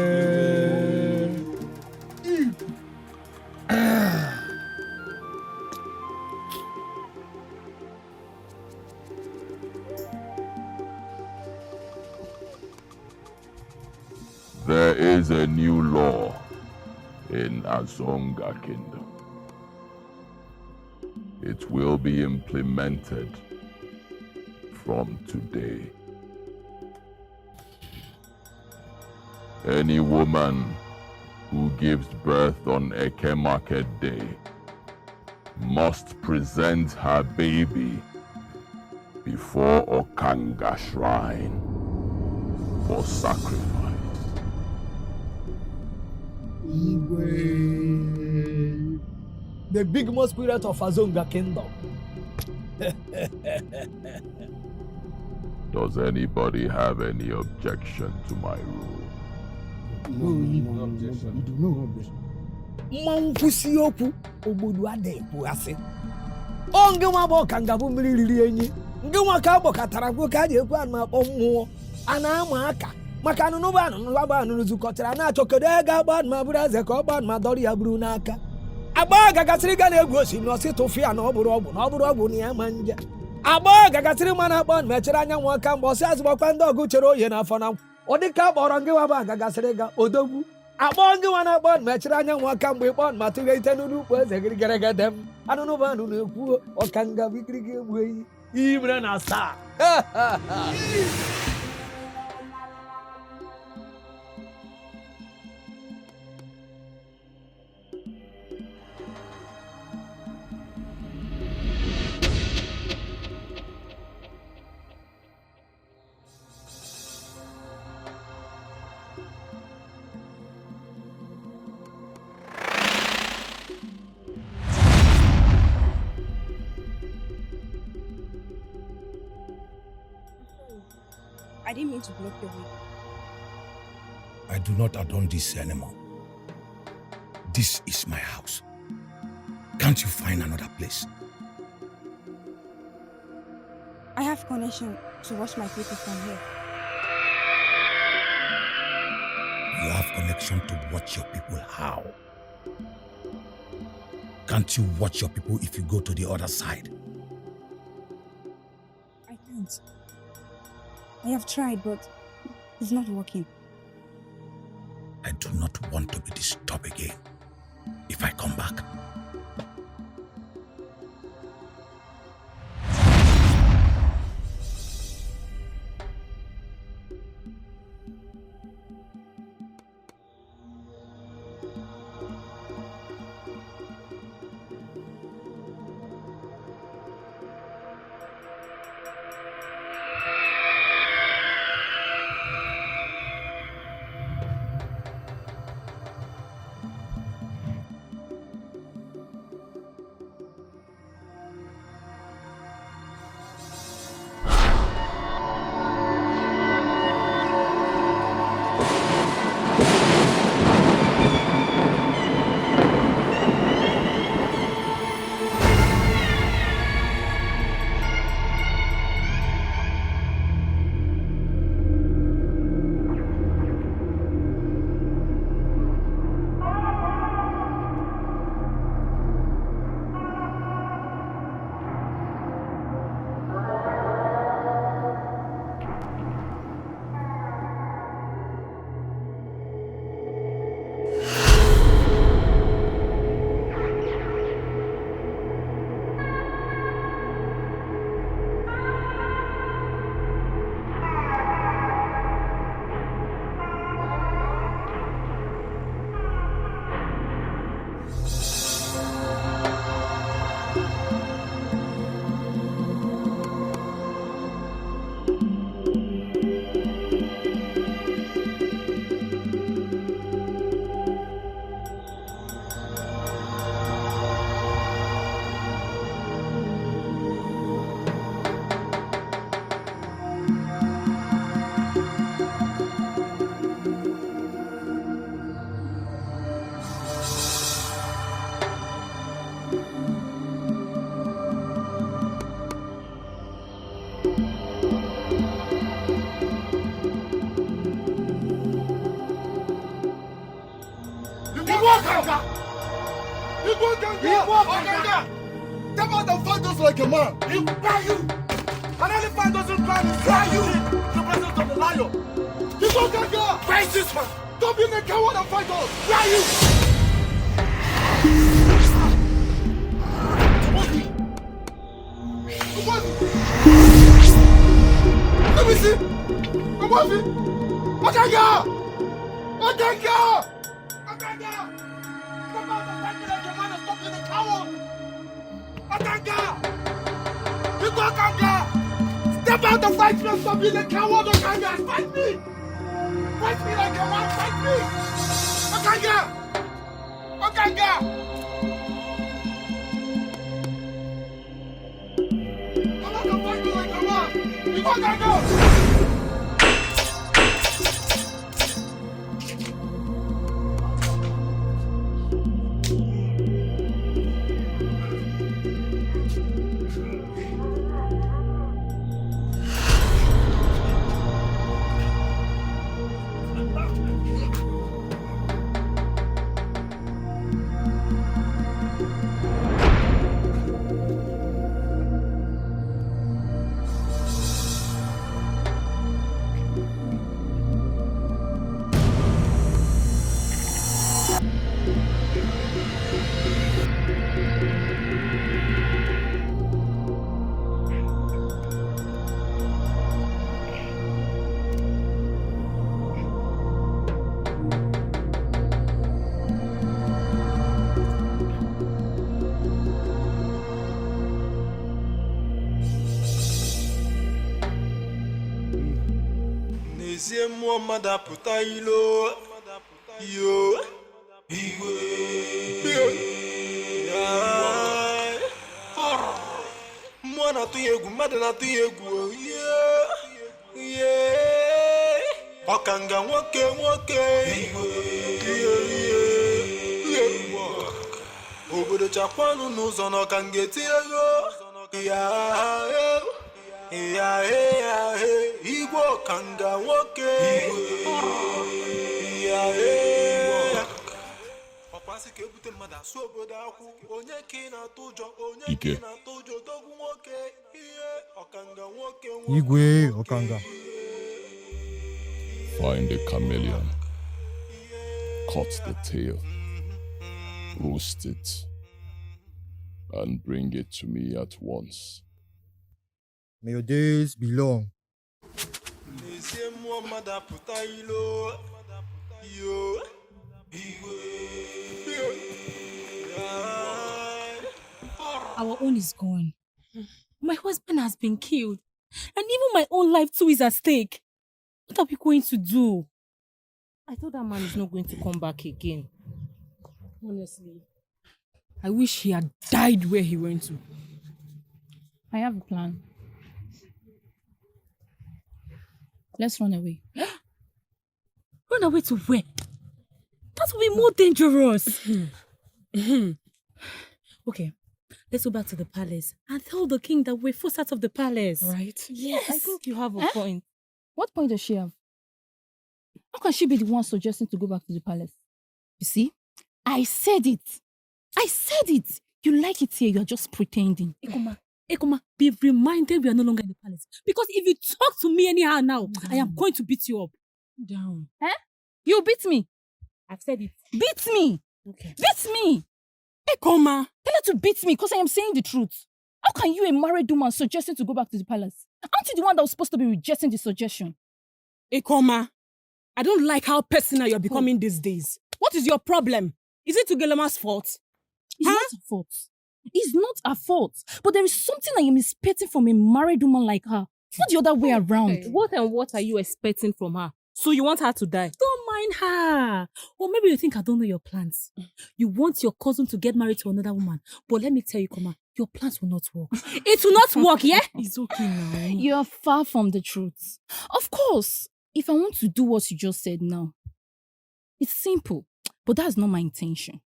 Speaker 2: There is a new law in Azonga Kingdom. It will be implemented from today. Any woman who gives birth on Eke Market Day must present her baby before Okanga Shrine for sacrifice.
Speaker 18: The big most spirit of Azonga Kingdom.
Speaker 2: Does anybody have any objection to my rule?
Speaker 18: Mmanwụ kwụsị okwu obodo ada ekwughasị ọ nke nwa bụ ọkanga bụ mmiri riri enyi nke nwa ka agbọkọtara gwo ka a ji ekwu anụ akpọ mmụọ a na-ama aka maka anụnụba anụnụba anụnụ zukọtara na-achọ kedu ego agba ma bụrụ eze ka ọ gba ma dọrọ ya bụrụ n'aka agba gagasịrị ga na-egwu osi na ọsị tụfịa na ọ bụrụ ọgwụ na ya ma nje agba gagasịrị ma na-akpọ mechere anyanwụ aka mgbe ọsị azụgbakwa ndị ọgụ chere oye n'afọ na ọ dị ka akpọrọ ngị nwa bụ agagasịrị ga odogwu akpọ ngị nwa na-akpọ mechere anyanwụ aka mgbe ịkpọ ma tụghe ite n'ụlọ ukwu eze gịrị geregede m anụnụba anụ na-ekwu ọka nga bụ ikirigi egbu eyi iyi mere na asaa
Speaker 10: didn't mean to block your way.
Speaker 14: I do not adorn this anymore. This is my house. Can't you find another place?
Speaker 11: I have connection to watch my people from here.
Speaker 14: You have connection to watch your people how? Can't you watch your people if you go to the other side?
Speaker 11: I can't. I have tried, but it's not working.
Speaker 14: I do not want to be disturbed again if I come back.
Speaker 7: Step out and fight us like a man. You cry you. An elephant doesn't cry, you cry you. The presence of the lion. You go Ganga. Face this man. Stop being a coward and fight us. Cry you. Let me see. Come on, see. Ganga. Ganga. Ganga. Step out and fight me like a man and stop being a coward. Atanga! You go Atanga! Step out and fight me and stop being a coward, Atanga! Fight me! Fight me like a man, fight me! Atanga! Atanga! Come out and fight me like a man! You go Atanga!
Speaker 8: N'ezie mmadụ apụta ilo yo igwe mmụọ na-atụ ya egwu mmadụ na-atụ ya egwu ọkanga nwoke nwoke obodo chakwanụ n'ụzọ na ọkanga etinyego igwe ọkanga nwoke ọkwasị ka ebute mmadụ asụ obodo akwụ onye ka ị na-atụ ụjọ onye ka ị na-atụ ụjọ dogwu nwoke ihe ọkanga nwoke
Speaker 4: Igwe ọkanga.
Speaker 2: Find a chameleon, cut the tail, roast it, and bring it to me at once.
Speaker 4: May your days be long.
Speaker 8: n'ezie mmụọ mmadụ apụta ilo yo
Speaker 11: Our own is gone. My husband has been killed. And even my own life too is at stake. What are we going to do?
Speaker 16: I thought that man is not going to come back again.
Speaker 11: Honestly, I wish he had died where he went to.
Speaker 19: I have a plan. Let's run away.
Speaker 11: Run away to where? That will be more dangerous. Okay, let's go back to the palace and tell the king that we're forced out of the palace.
Speaker 19: Right?
Speaker 11: Yes.
Speaker 16: I think you have a point.
Speaker 19: What point does she have? How can she be the one suggesting to go back to the palace? You see? I said it. I said it. You like it here, you're just pretending.
Speaker 11: Ekoma, be reminded we are no longer in the palace. Because if you talk to me anyhow now, I am going to beat you up.
Speaker 19: Down. You beat me.
Speaker 11: I've said it.
Speaker 19: Beat me.
Speaker 11: Okay.
Speaker 19: Beat me.
Speaker 11: Ekoma.
Speaker 19: Tell her to beat me because I am saying the truth. How can you, a married woman, suggesting to go back to the palace? Aren't you the one that was supposed to be rejecting the suggestion?
Speaker 11: Ekoma, I don't like how personal you're becoming these days. What is your problem? Is it Tugelema's fault?
Speaker 19: It's not her fault. It's not her fault. But there is something I am expecting from a married woman like her. It's not the other way around.
Speaker 16: What and what are you expecting from her? So you want her to die?
Speaker 11: Don't mind her. Or maybe you think I don't know your plans. You want your cousin to get married to another woman. But let me tell you, Koma, your plans will not work. It will not work, yeah?
Speaker 19: It's okay now. You're far from the truth. Of course, if I want to do what you just said now, it's simple. But that's not my intention.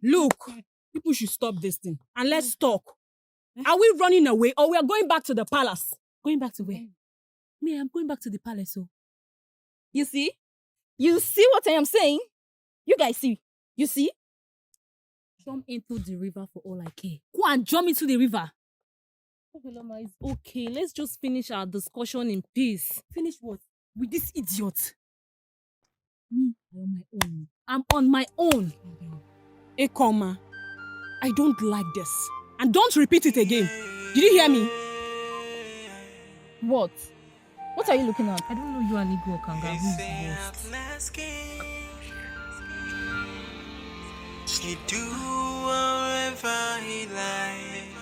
Speaker 11: Look, people should stop this thing and let's talk. Are we running away or we are going back to the palace?
Speaker 19: Going back to where?
Speaker 11: Me, I'm going back to the palace. So.
Speaker 19: You see? You see what I am saying? You guys see? You see?
Speaker 11: Jump into the river for all I care. Go and jump into the river.
Speaker 16: Okay, Loma, it's okay. Let's just finish our discussion in peace.
Speaker 11: Finish what? With this idiot. Me, I'm on my own. Ekoma, I don't like this. And don't repeat it again. Did you hear me?
Speaker 19: What? What are you looking at?
Speaker 16: I don't know you and Igwe Okanga. Who's the worst?
Speaker 8: He do whatever he likes.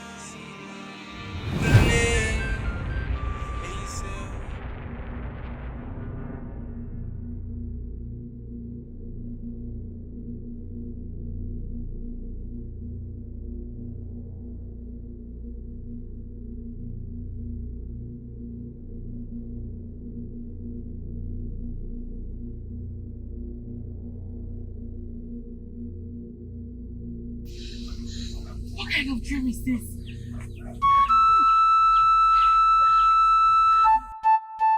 Speaker 11: What kind of dream is this?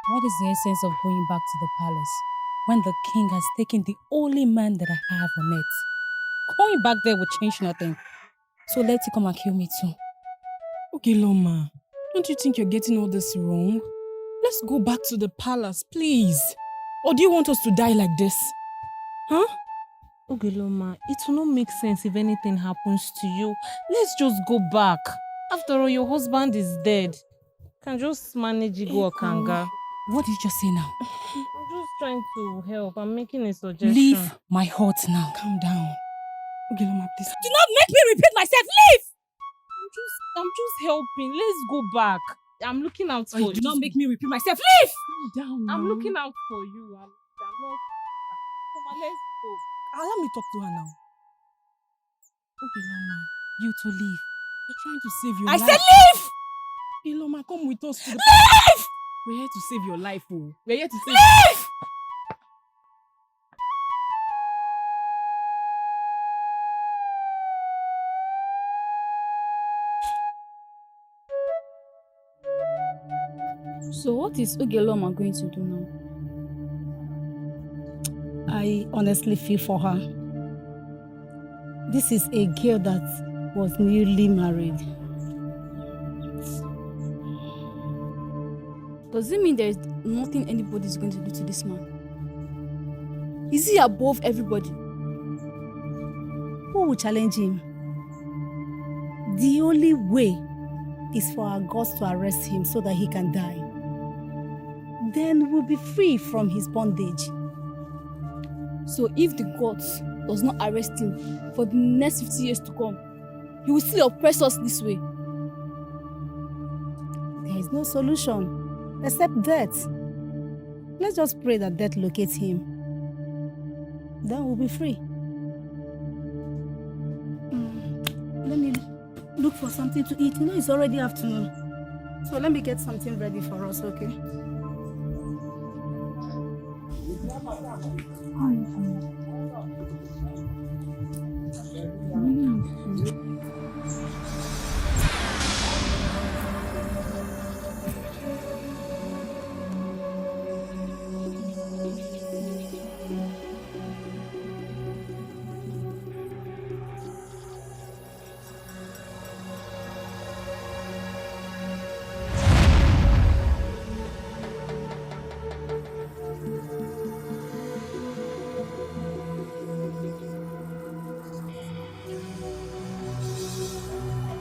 Speaker 11: What is the essence of going back to the palace when the king has taken the only man that I have on earth? Going back there will change nothing. So let him come and kill me too. Okay, Loma, don't you think you're getting all this wrong? Let's go back to the palace, please. Or do you want us to die like this? Huh?
Speaker 16: Ogiloma, it will not make sense if anything happens to you. Let's just go back. After all, your husband is dead. Can just manage Igwe Okanga.
Speaker 11: What did you just say now?
Speaker 16: I'm just trying to help. I'm making a suggestion.
Speaker 11: Leave my heart now. Calm down. Ogiloma, please. Do not make me repeat myself. Leave!
Speaker 16: I'm just helping. Let's go back. I'm looking out for you.
Speaker 11: Do not make me repeat myself. Leave!
Speaker 16: Calm down. I'm looking out for you. I'm not. Come on, let's go.
Speaker 11: Allow me to talk to her now. Okay, Loma, you to leave. We're trying to save your life. I said leave! Hey, Loma, come with us to the... Leave! We're here to save your life, oh. We're here to save...
Speaker 19: Leave! So what is Ugeloma going to do now?
Speaker 9: I honestly feel for her. This is a girl that was newly married.
Speaker 19: Does it mean there is nothing anybody is going to do to this man? Is he above everybody?
Speaker 9: Who will challenge him? The only way is for our gods to arrest him so that he can die. Then we'll be free from his bondage.
Speaker 19: So if the gods does not arrest him for the next 50 years to come, he will still oppress us this way.
Speaker 9: There is no solution except death. Let's just pray that death locates him. Then we'll be free. Let me look for something to eat. You know, it's already afternoon. So let me get something ready for us, okay?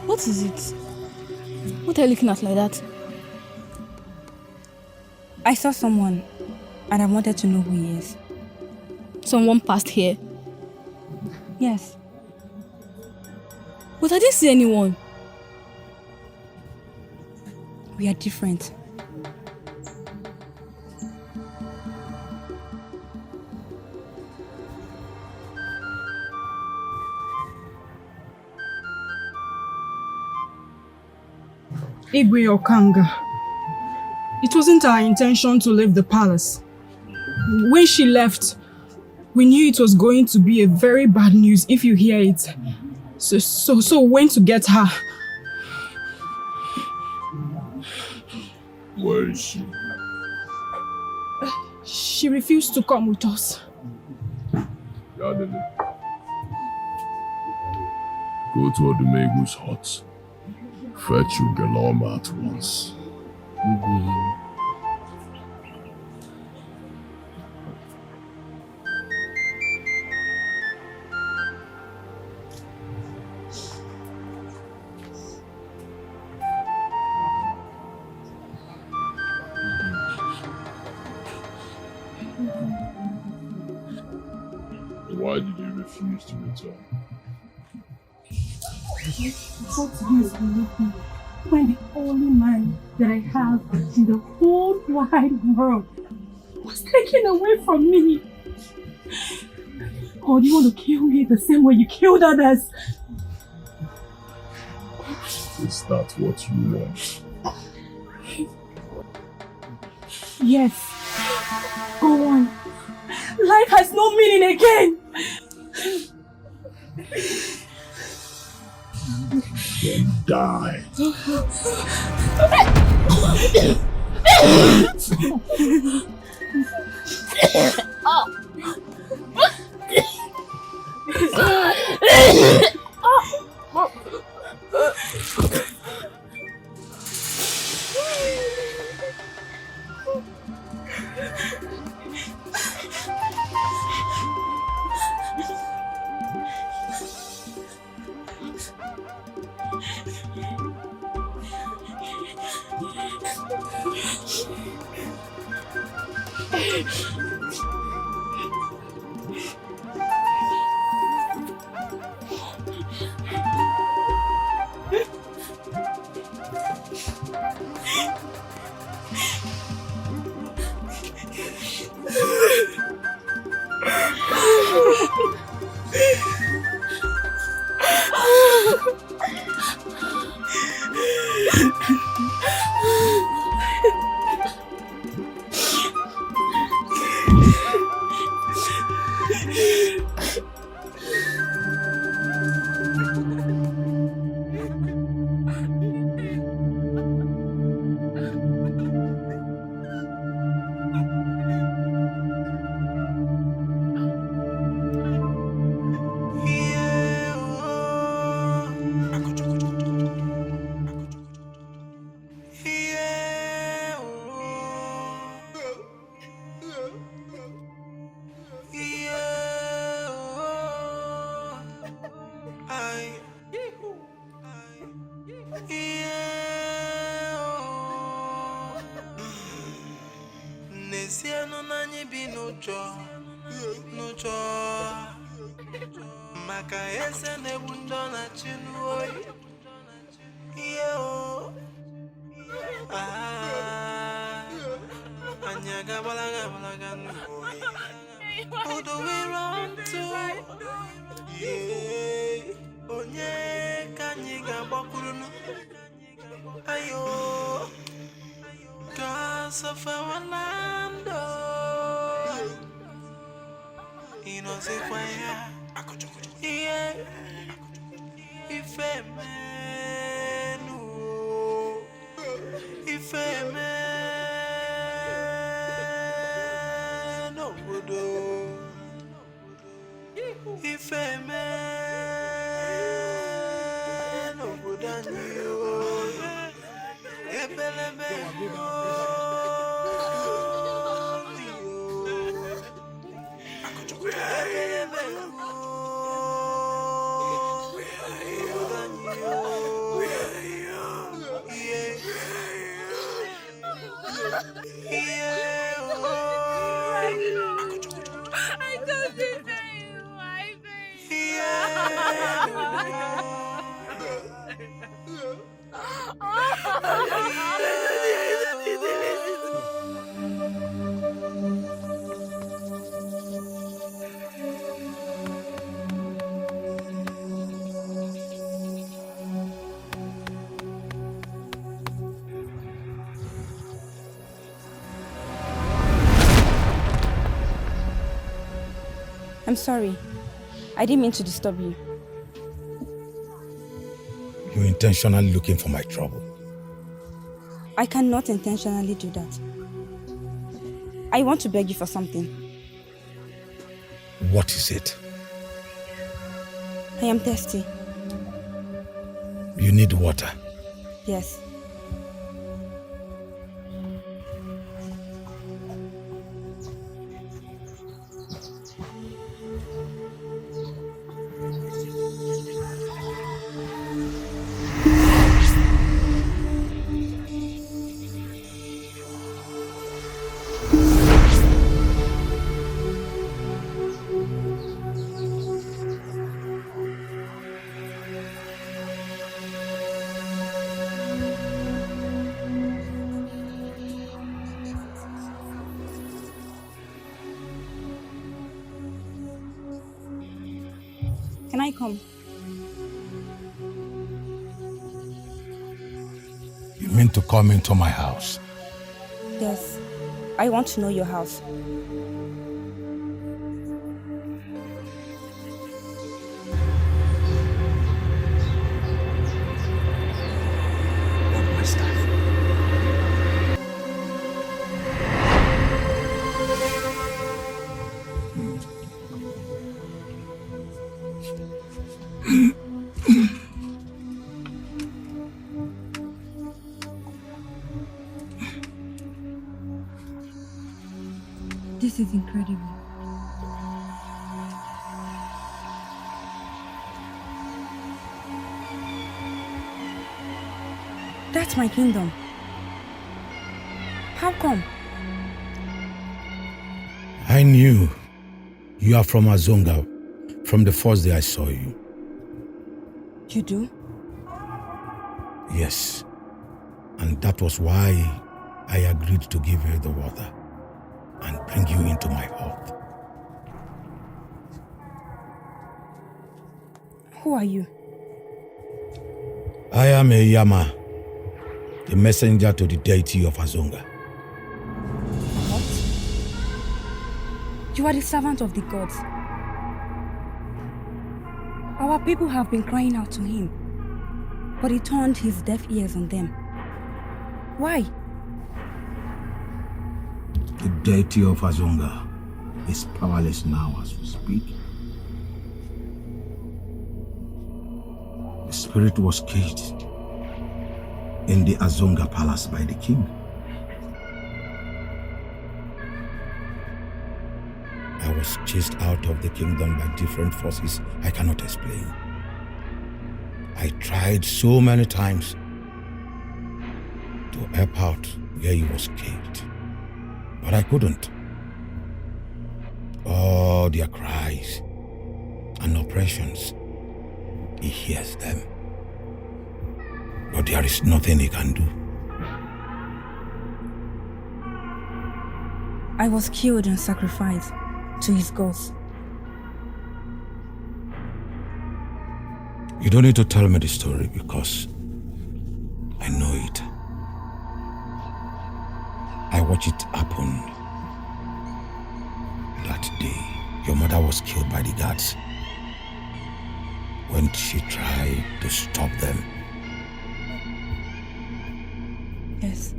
Speaker 19: What is it? What are you looking at like that?
Speaker 11: I saw someone and I wanted to know who he is.
Speaker 19: Someone passed here?
Speaker 11: Yes.
Speaker 19: But I didn't see anyone.
Speaker 11: We are different.
Speaker 12: Igwe Okanga. It wasn't our intention to leave the palace. When she left, we knew it was going to be a very bad news if you hear it. So we went to get her.
Speaker 2: Where is she?
Speaker 12: She refused to come with us.
Speaker 2: Yadele. Go to Odumegu's hut. Fetch Ugeloma at once. Why did you refuse to return?
Speaker 11: What use will it be when the only man that I have in the whole wide world was taken away from me? Or do you want to kill me the same way you killed others?
Speaker 2: Is that what you want?
Speaker 11: Yes. Go on. Life has no meaning again.
Speaker 2: Then die.
Speaker 8: Nesiano nanyi binucho, nucho. Maka ese ne bundo na chinuoi. Yo, anyaga balaga nuoi. Who do we run to? Yeah, onye kanyiga bakurunu. Ayo. Cause of our land, you know, say fire, yeah, if a man, if a man, no good, if a man, no good, and you,
Speaker 11: I don't think
Speaker 10: I'm sorry. I didn't mean to disturb you.
Speaker 14: You're intentionally looking for my trouble.
Speaker 10: I cannot intentionally do that. I want to beg you for something.
Speaker 14: What is it?
Speaker 10: I am thirsty.
Speaker 14: You need water.
Speaker 10: Yes. Can I come?
Speaker 14: You mean to come into my house?
Speaker 10: Yes. I want to know your house.
Speaker 18: Want my staff?
Speaker 10: This is incredible. That's my kingdom. How come?
Speaker 14: I knew you are from Azonga from the first day I saw you.
Speaker 10: You do?
Speaker 14: Yes. And that was why I agreed to give you the water and bring you into my hut.
Speaker 10: Who are you?
Speaker 14: I am a Yama, the messenger to the deity of Azonga.
Speaker 10: What? You are the servant of the gods. Our people have been crying out to him, but he turned his deaf ears on them. Why?
Speaker 14: The deity of Azonga is powerless now as we speak. The spirit was caged in the Azonga palace by the king. I was chased out of the kingdom by different forces I cannot explain.
Speaker 20: I tried so many times to help out where he was caged, but I couldn't. All their cries and oppressions, he hears them, but there is nothing he can do.
Speaker 21: I was killed and sacrificed to his gods.
Speaker 20: You don't need to tell me the story because I know it. I watched it happen that day. Your mother was killed by the guards when she tried to stop them.
Speaker 21: Yes.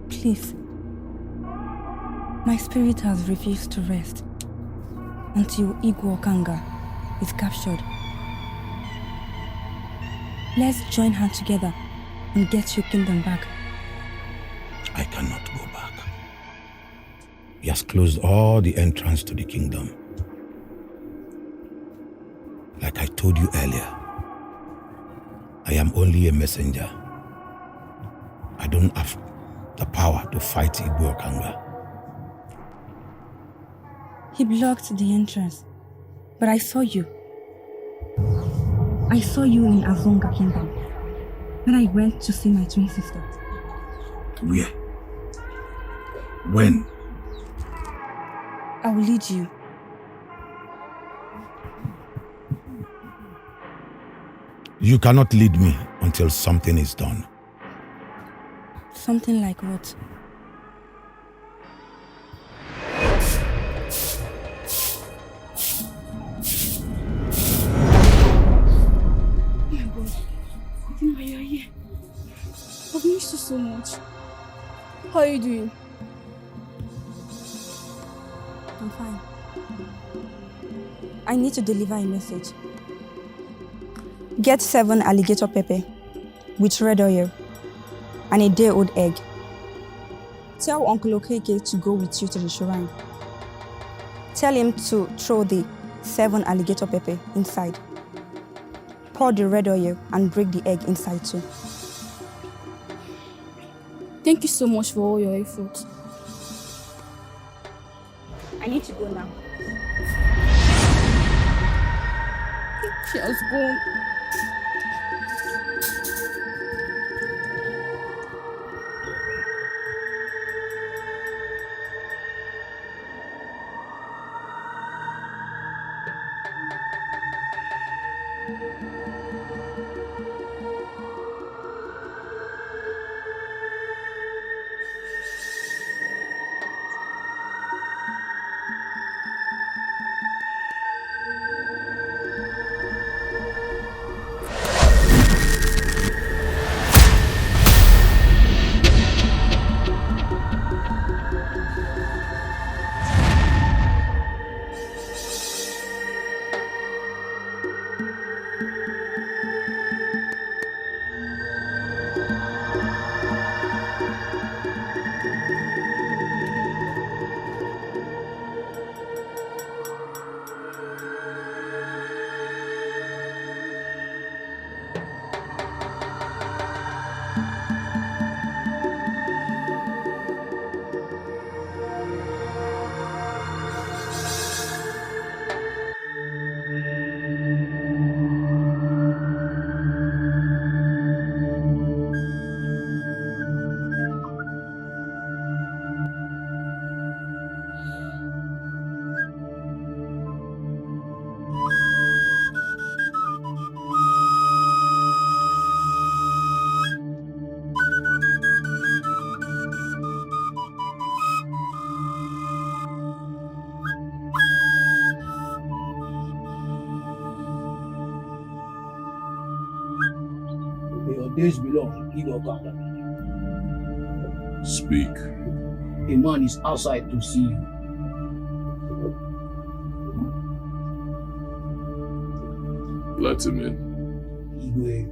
Speaker 21: Please. My spirit has refused to rest until Igwe Okanga is captured. Let's join hands together and get your kingdom back.
Speaker 20: I cannot go back. He has closed all the entrance to the kingdom. Like I told you earlier, I am only a messenger. I don't have the power to fight Igwe Okanga.
Speaker 21: He blocked the entrance, but I saw you. I saw you in Azonga Kingdom when I went to see my twin sister.
Speaker 20: Where? When?
Speaker 21: I will lead you.
Speaker 20: You cannot lead me until something is done.
Speaker 21: Something like what?
Speaker 11: I've missed you so much. How are you doing?
Speaker 21: I'm fine. I need to deliver a message. Get 7 alligator pepper with red oil and a day-old egg. Tell Uncle Okeke to go with you to the shrine. Tell him to throw the 7 alligator pepper inside. Pour the red oil and break the egg inside too.
Speaker 11: Thank you so much for all your efforts.
Speaker 21: I need to go now.
Speaker 11: She has gone.
Speaker 17: Your days belong to Igwe Okanga.
Speaker 2: Speak.
Speaker 17: A man is outside to see you.
Speaker 2: Let him in.
Speaker 17: Igwe.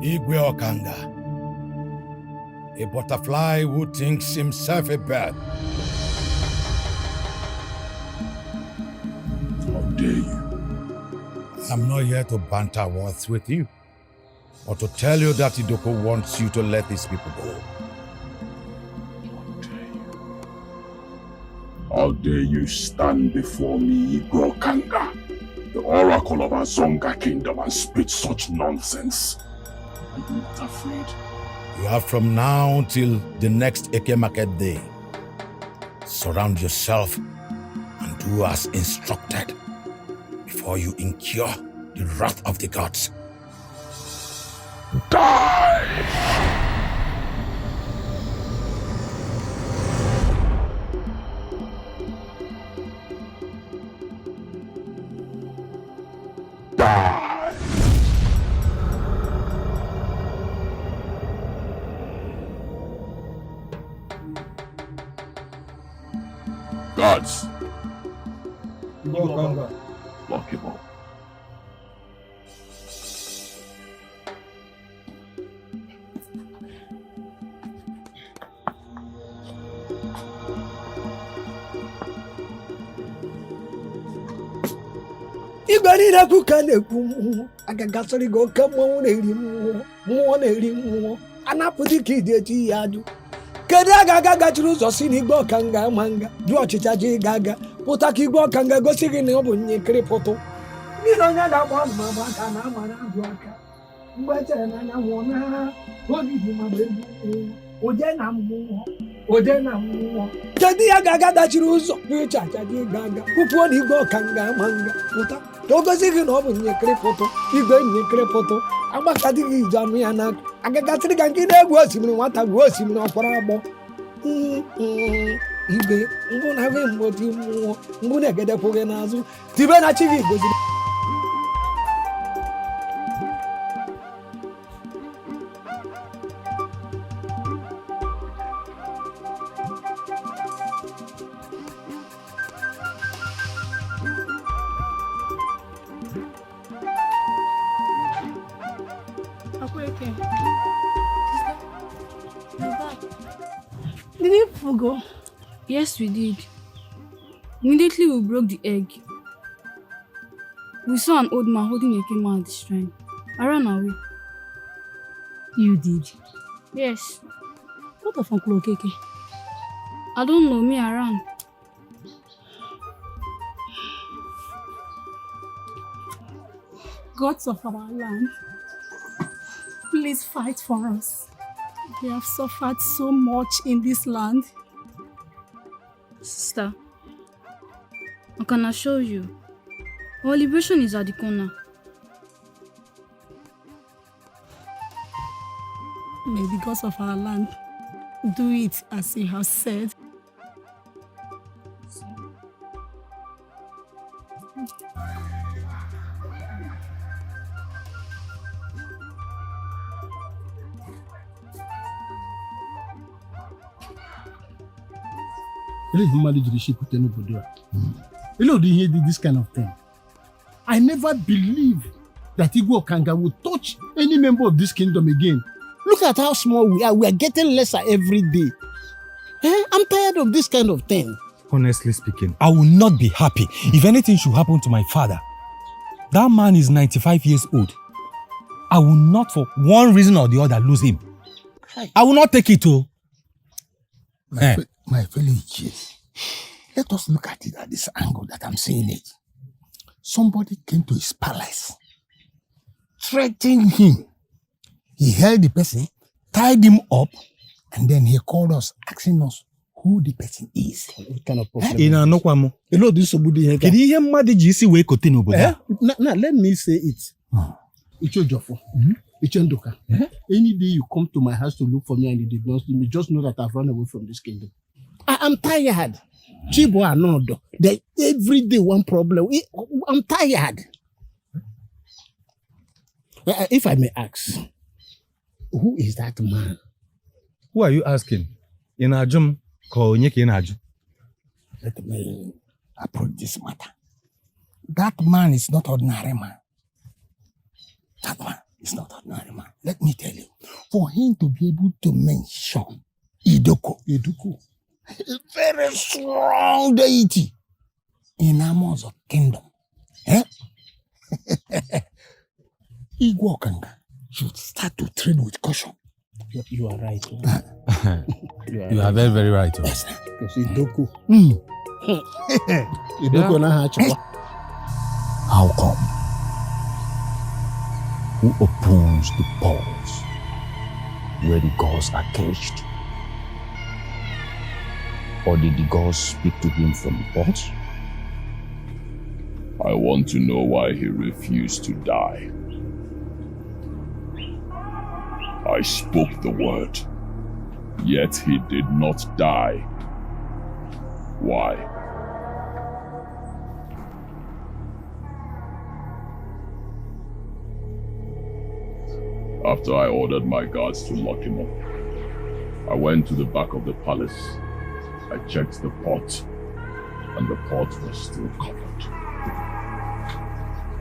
Speaker 20: Igwe Okanga, a butterfly who thinks himself a bird.
Speaker 2: How dare you?
Speaker 20: I'm not here to banter words with you, or to tell you that Idoko wants you to let these people go.
Speaker 2: How dare you stand before me, Igwe Okanga, the oracle of Azonga Kingdom, and spit such nonsense? Are you not afraid?
Speaker 20: You have from now till the next Eke Market Day. Surround yourself and do as instructed before you incur the wrath of the gods.
Speaker 2: Die! Gods! Lock him up.
Speaker 18: Igwe niile kuka na-ekwu mmụọ agagasịrị gị oke mmọnwụ na-eri mmụọ na-eri mmụọ anapụ dịka iji eji ya ajụ kedu aga gachiri ụzọ si na Igwe Okanga ama nga dị ọchịcha ji ga pụta ka Igwe Okanga gosi gị na ọ bụ nyekịrị pụtụ gị na onye na-agba azụmagba aka na amara azụ aka mgbe echere na anya nwụọ na ogidi ma oje na mmụọ kedu ya ga dachiri ụzọ ịcha acha ji ga pụpụọ na Igwe Okanga ama nga pụta ka o gosi gị na ọ bụ nyekịrị pụtụ igwe nyekịrị pụtụ agbakadịghị iji anụ ya n'aka agagasịrị ka nke na-egwu osimiri nwata gbuo osimiri ọkwara agbọ igwe mbụ na agụ mgboti mmụọ mbụ na-egedekwughị n'azụ tibe na chi gị goziri
Speaker 11: Did you people go? Yes, we did. Immediately we broke the egg. We saw an old man holding a camel at the shrine. I ran away.
Speaker 9: You did?
Speaker 11: Yes.
Speaker 9: What of Uncle Okeke?
Speaker 11: I don't know, me I ran.
Speaker 9: Gods of our land, please fight for us. We have suffered so much in this land.
Speaker 11: Sister, I can assure you, our liberation is at the corner.
Speaker 9: May the gods of our land do it as he has said.
Speaker 14: He did this kind of thing. I never believed that Igwe Okanga would touch any member of this kingdom again. Look at how small we are. We are getting lesser every day. I'm tired of this kind of thing.
Speaker 6: Honestly speaking, I will not be happy if anything should happen to my father. That man is 95 years old. I will not for one reason or the other lose him. I will not take it to.
Speaker 14: My fellow Chiefs, let us look at it at this angle that I'm seeing it. Somebody came to his palace, threatened him. He held the person, tied him up, and then he called us, asking us who the person is. What kind of problem?
Speaker 6: You know this somebody here. Did you hear Madi GC way continue?
Speaker 14: Now let me say it. Icho Jofo, Icho Ndoka. Any day you come to my house to look for me and you did not see me, just know that I've run away from this kingdom. I'm tired. Chibo Anodo. Every day one problem. I'm tired. If I may ask, who is that man?
Speaker 6: Who are you asking? In Ajum, Konyeki in Aju.
Speaker 14: Let me approach this matter. That man is not ordinary man. That man He's not an ordinary man. Let me tell you, for him to be able to mention Idoko, a very strong deity in Amos of Kingdom, Igwe Okanga should start to trade with caution.
Speaker 6: You are right. You are very, very right.
Speaker 14: Yes,
Speaker 7: because Idoko.
Speaker 14: Idoko na hachwa.
Speaker 1: How come? Who opens the ports where the gods are caged? Or did the gods speak to him from the ports?
Speaker 2: I want to know why he refused to die. I spoke the word, yet he did not die. Why? After I ordered my guards to lock him up, I went to the back of the palace. I checked the pot, and the pot was still covered.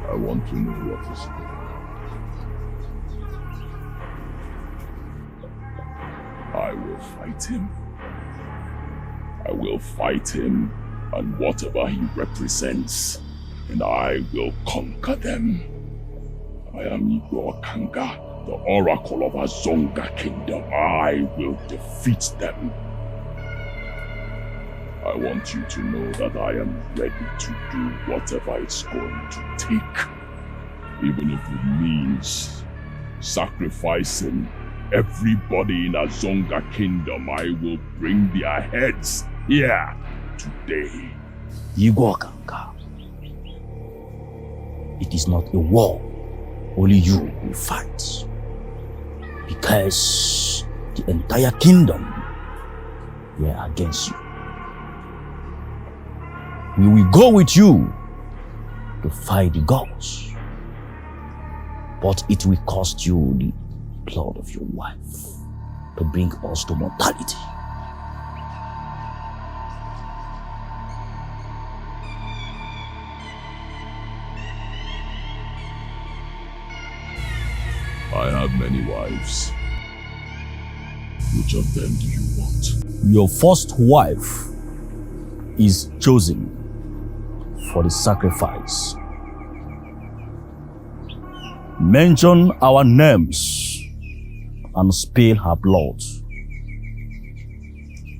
Speaker 2: I want to know what is going on. I will fight him. I will fight him and whatever he represents, and I will conquer them. I am Igwe Okanga, the Oracle of Azonga Kingdom. I will defeat them. I want you to know that I am ready to do whatever it's going to take. Even if it means sacrificing everybody in Azonga Kingdom, I will bring their heads here today.
Speaker 1: Igwe Okanga, it is not a war. Only you will fight. Because the entire kingdom were against you. We will go with you to fight the gods. But it will cost you the blood of your wife to bring us to mortality.
Speaker 2: I have many wives. Which of them do you want?
Speaker 1: Your first wife is chosen for the sacrifice. Mention our names and spill her blood.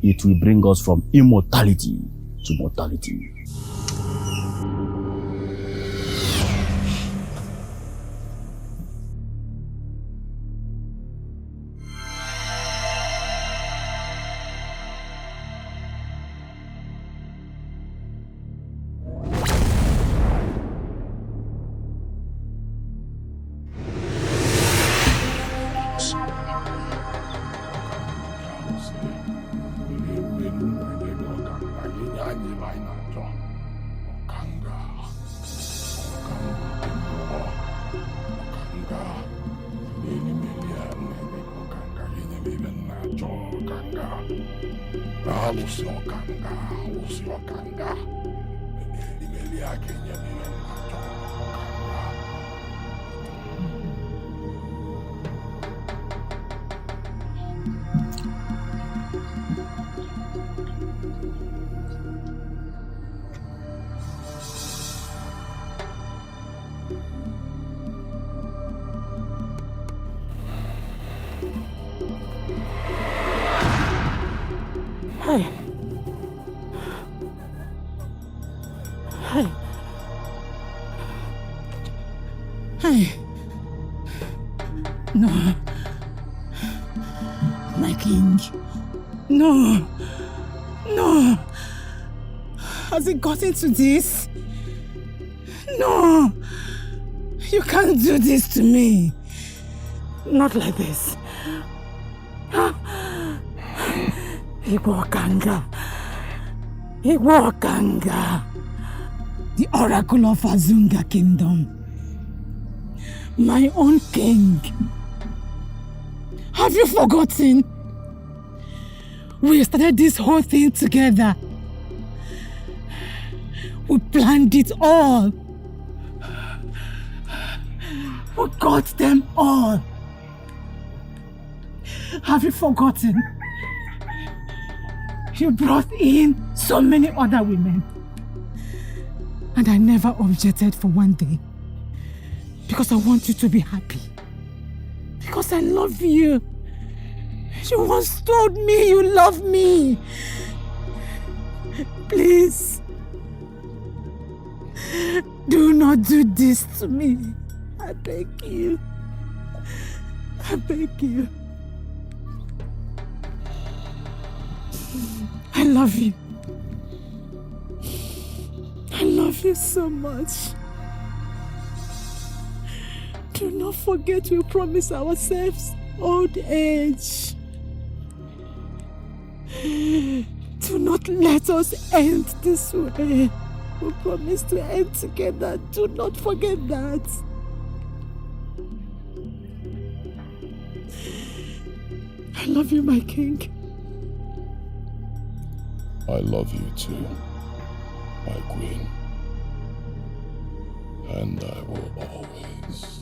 Speaker 1: It will bring us from immortality to mortality.
Speaker 12: Hey. Hey. Hey. No. My king. No. No. Has it gotten to this? No. You can't do this to me. Not like this. Igwe Okanga. Igwe Okanga. The Oracle of Azunga Kingdom. My own king. Have you forgotten? We started this whole thing together. We planned it all. forgot them all. Have you forgotten? You brought in so many other women. And I never objected for one day. Because I want you to be happy. Because I love you. You once told me you love me. Please. Do not do this to me. I beg you. I beg you. I love you. I love you so much. Do not forget we promise ourselves old age. Do not let us end this way. We promise to end together. Do not forget that. I love you, my king.
Speaker 2: I love you too, my queen. And I will always.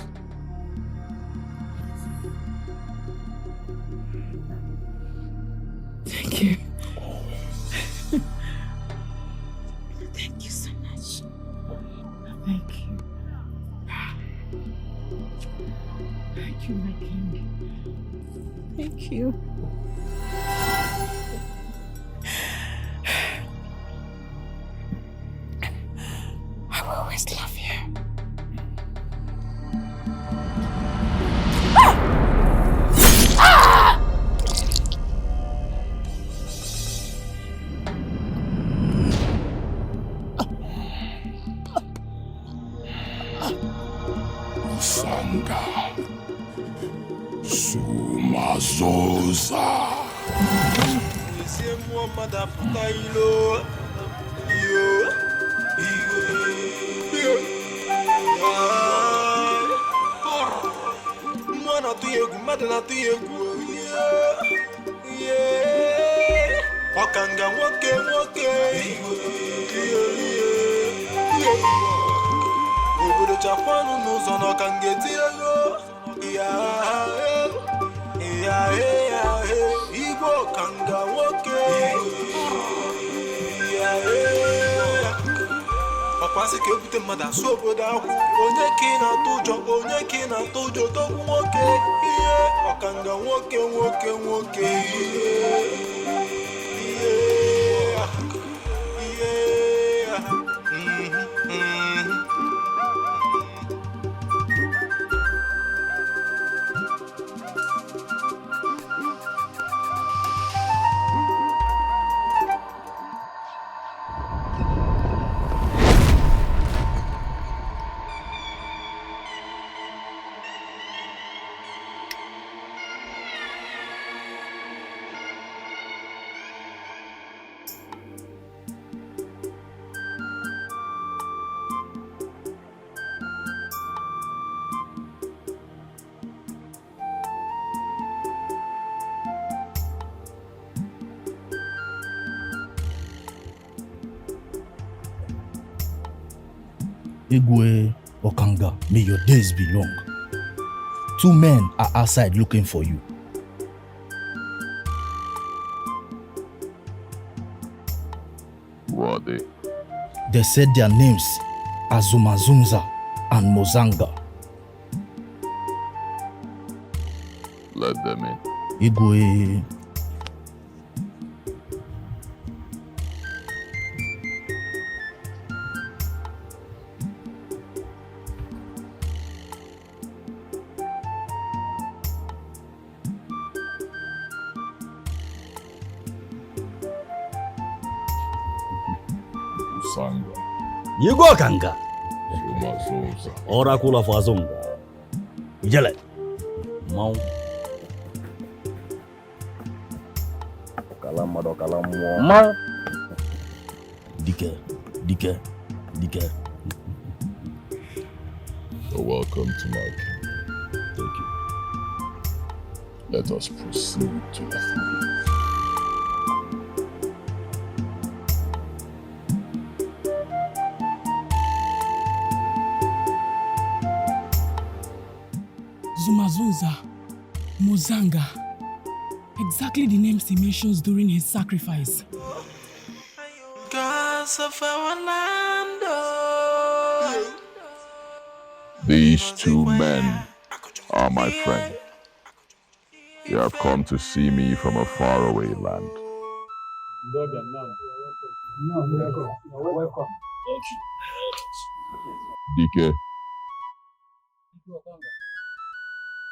Speaker 12: Thank you.
Speaker 2: Always.
Speaker 12: Thank you so much. Thank you. Thank you, my king. Thank you. I will always love you.
Speaker 2: Sanga Sumazoza.
Speaker 8: Wakanga woke obodo chapanu n'ụzọ na ọkangeti ego igwe ọkanga nwoke ọkwasị ka ebute mmadụ asụ obodo ahụ onye ka ị na-atụ ụjọ onye ka ị na-atụ ụjọ togbu nwoke ihe ọkanga nwoke
Speaker 1: Igwe Okanga, may your days be long. 2 men are outside looking for you.
Speaker 2: Who are they?
Speaker 1: They said their names are Zumazunza and Mozanga.
Speaker 2: Let them in.
Speaker 1: Igwe.
Speaker 2: Sanga.
Speaker 1: You go Kanga.
Speaker 2: Sumazoza.
Speaker 1: Oracle of Azunga. Ijele. Mau. Kalammo. Mau. Dike.
Speaker 2: You're welcome to my king.
Speaker 1: Thank you.
Speaker 2: Let us proceed to the throne.
Speaker 11: Azumazuza, Mozanga. Exactly the names he mentions during his sacrifice.
Speaker 8: Gods of our land, oh.
Speaker 2: These two men are my friends. They have come to see me from a faraway land.
Speaker 4: You're welcome.
Speaker 2: DK,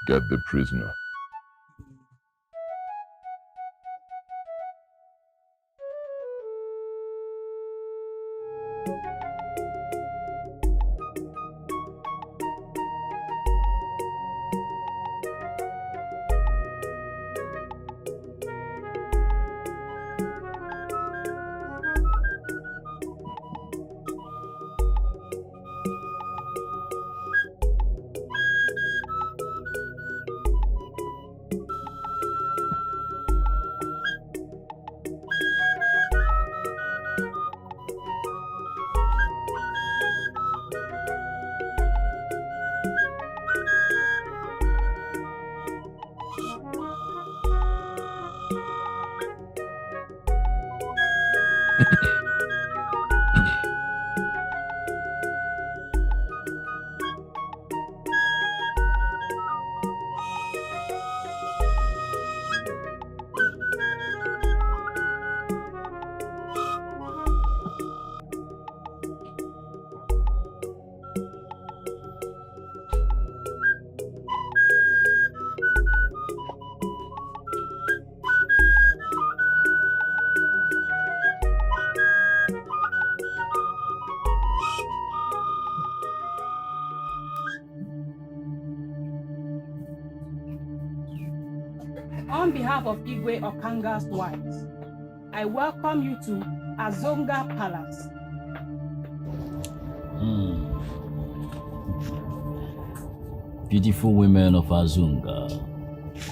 Speaker 2: get the prisoner.
Speaker 9: On behalf of Igwe Okanga's wives, I welcome you to Azonga Palace.
Speaker 1: Beautiful women of Azunga,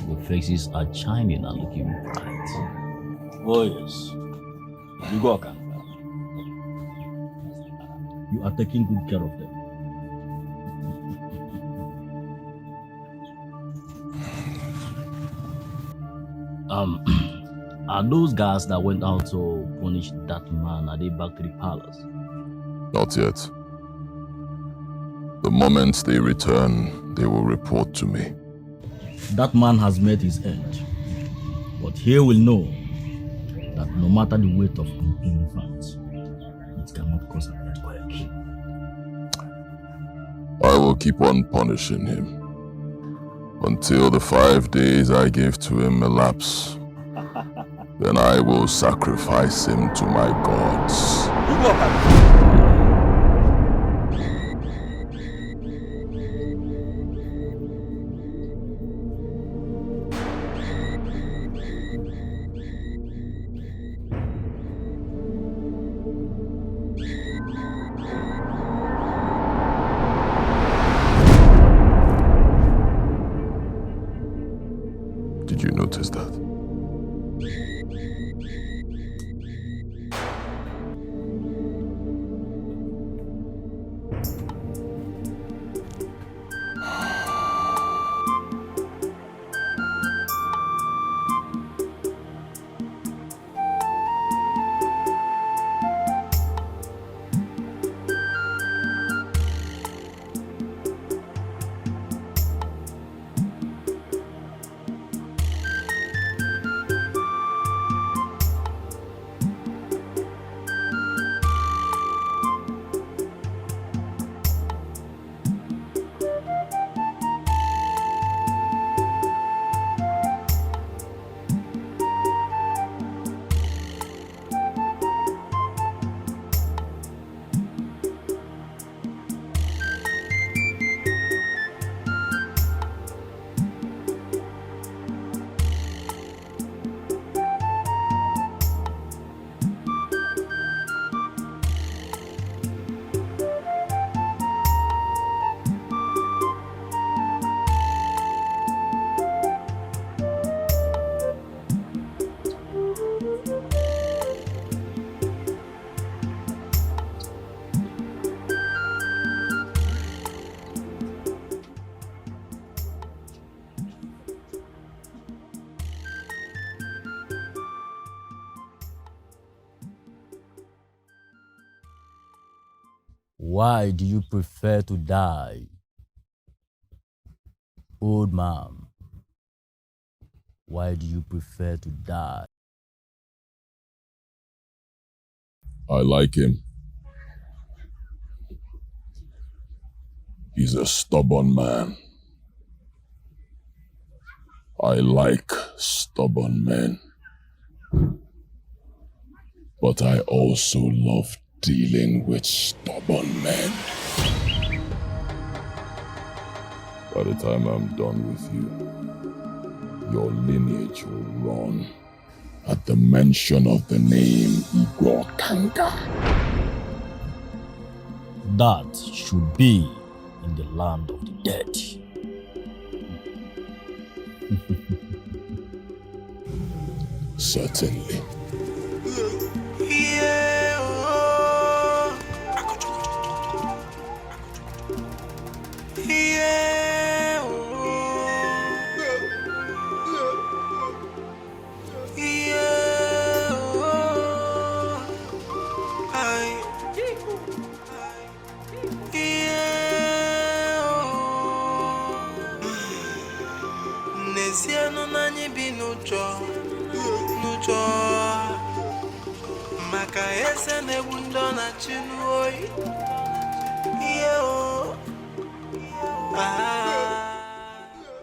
Speaker 1: your faces are shining and looking bright. Oh yes, Igwe Okanga, you are taking good care of them. Are those guys that went out to punish that man, are they back to the palace?
Speaker 2: Not yet. The moment they return, they will report to me.
Speaker 1: That man has met his end. But he will know that no matter the weight of an elephant, it cannot cause an earthquake.
Speaker 2: I will keep on punishing him until the 5 days I gave to him elapse. Then I will sacrifice him to my gods. Did you notice that?
Speaker 1: Why do you prefer to die? Old man, why do you prefer to die?
Speaker 2: I like him. He's a stubborn man. I like stubborn men. But I also love dealing with stubborn men. By the time I'm done with you, your lineage will run at the mention of the name Igor Kanga.
Speaker 1: That should be in the land of the dead.
Speaker 2: Certainly.
Speaker 8: N'ezienụ na anyị bi n'ụjọ maka eze na-egbu ndị ọ na-achị n'oyi.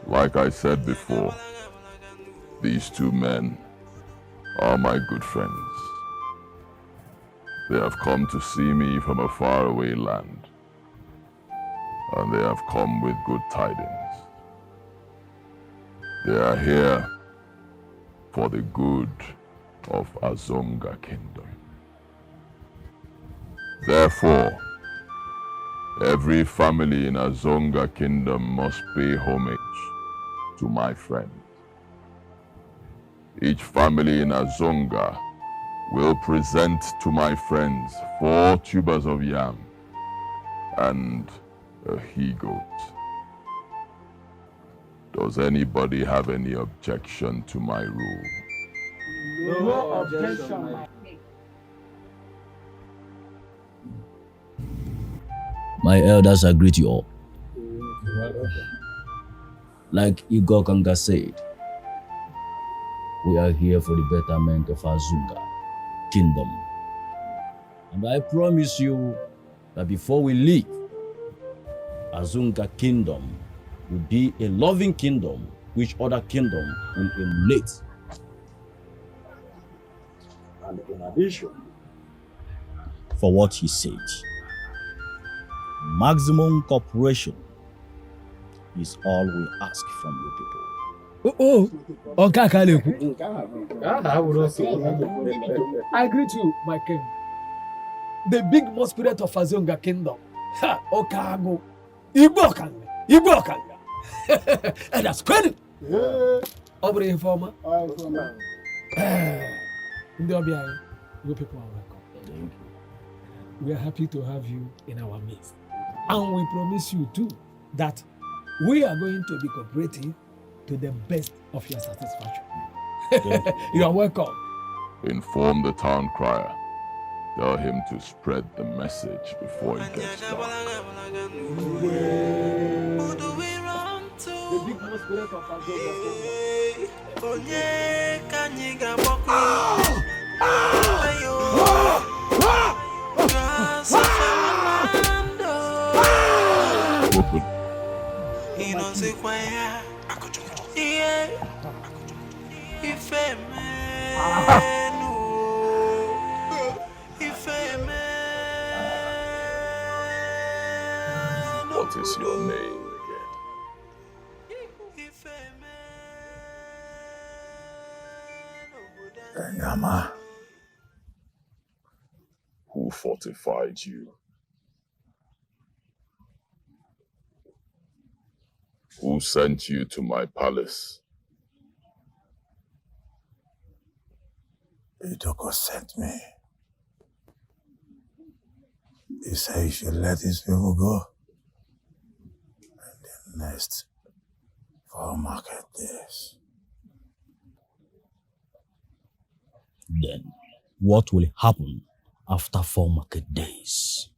Speaker 2: Like I said before, these two men are my good friends. They have come to see me from a faraway land, and they have come with good tidings. They are here for the good of Azonga Kingdom. Therefore, every family in Azonga Kingdom must pay homage to my friend. Each family in Azonga will present to my friends 4 tubers of yam and a he-goat. Does anybody have any objection to my rule?
Speaker 12: No objection.
Speaker 1: My elders agree to all. Like Igor Kanga said, we are here for the betterment of Azunga Kingdom. And I promise you that before we leave, Azunga Kingdom will be a loving kingdom which other kingdom will emulate. And in addition, for what he said, maximum cooperation is all we ask from you people.
Speaker 18: I greet you, my king. The big most spirit of Azonga Kingdom. Ha, Okago. Igbo Kanga. And that's credit. Obre informer. You people are welcome. Thank you. We are happy to have you in our midst. And we promise you too that we are going to be cooperative to the best of your satisfaction. You are welcome.
Speaker 2: Inform the town crier. Tell him to spread the message before it gets dark.
Speaker 18: The big most spirit of Azonga
Speaker 2: What is your name again?
Speaker 20: Enyama.
Speaker 2: Who fortified you? Who sent you to my palace?
Speaker 20: Itoko sent me. He said you should let his people go. And then next 4 market days.
Speaker 1: Then what will happen after 4 market days?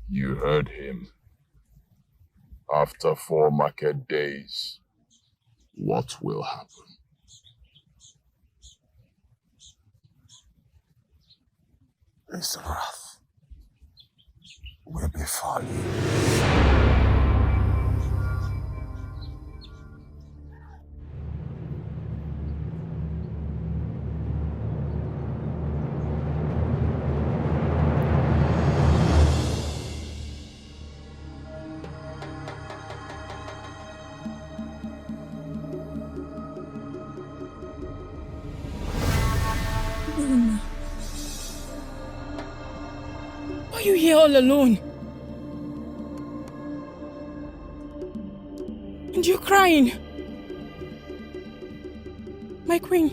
Speaker 2: You heard him. After 4 market days, what will happen?
Speaker 14: His wrath will befall you.
Speaker 11: Why are you here all alone? And you're crying. My queen.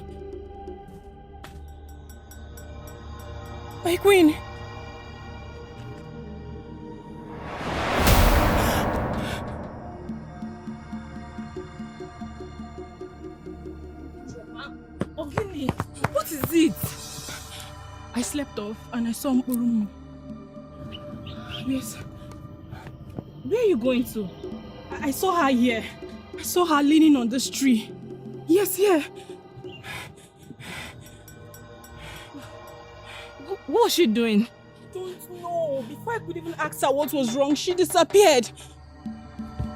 Speaker 11: My queen. Ogini, what is it? I slept off and I saw Mpurumu. Yes. Where are you going to? I saw her here. I saw her leaning on this tree. Yes, here. What was she doing? I don't know. Before I could even ask her what was wrong, she disappeared.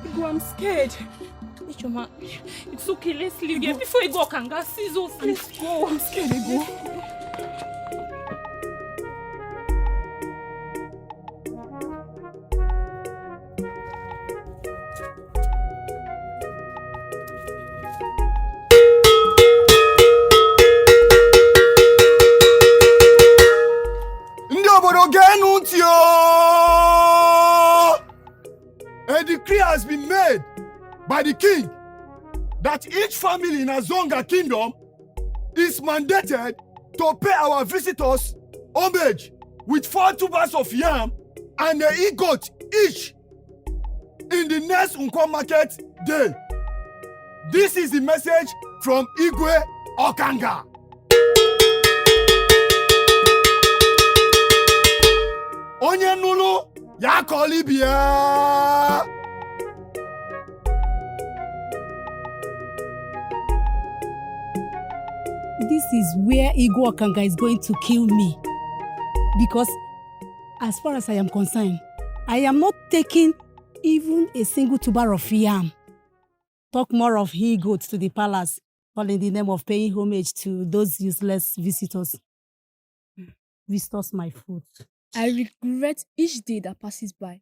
Speaker 11: Igo, I'm scared. Ichoma, it's okay. Let's leave here before Igo can get scissors. Let's go. I'm scared, Igo.
Speaker 7: A decree has been made by the king that each family in Azonga kingdom is mandated to pay our visitors homage with 4 tubers of yam and a e-goat each in the next Unko market day. This is the message from Igwe Okanga. Onye nunu ya kolibia.
Speaker 15: This is where Igwe Okanga is going to kill me. Because as far as I am concerned, I am not taking even a single tuber of yam. Talk more of he-goats to the palace, all in the name of paying homage to those useless visitors. Visitors my food.
Speaker 3: I regret each day that passes by.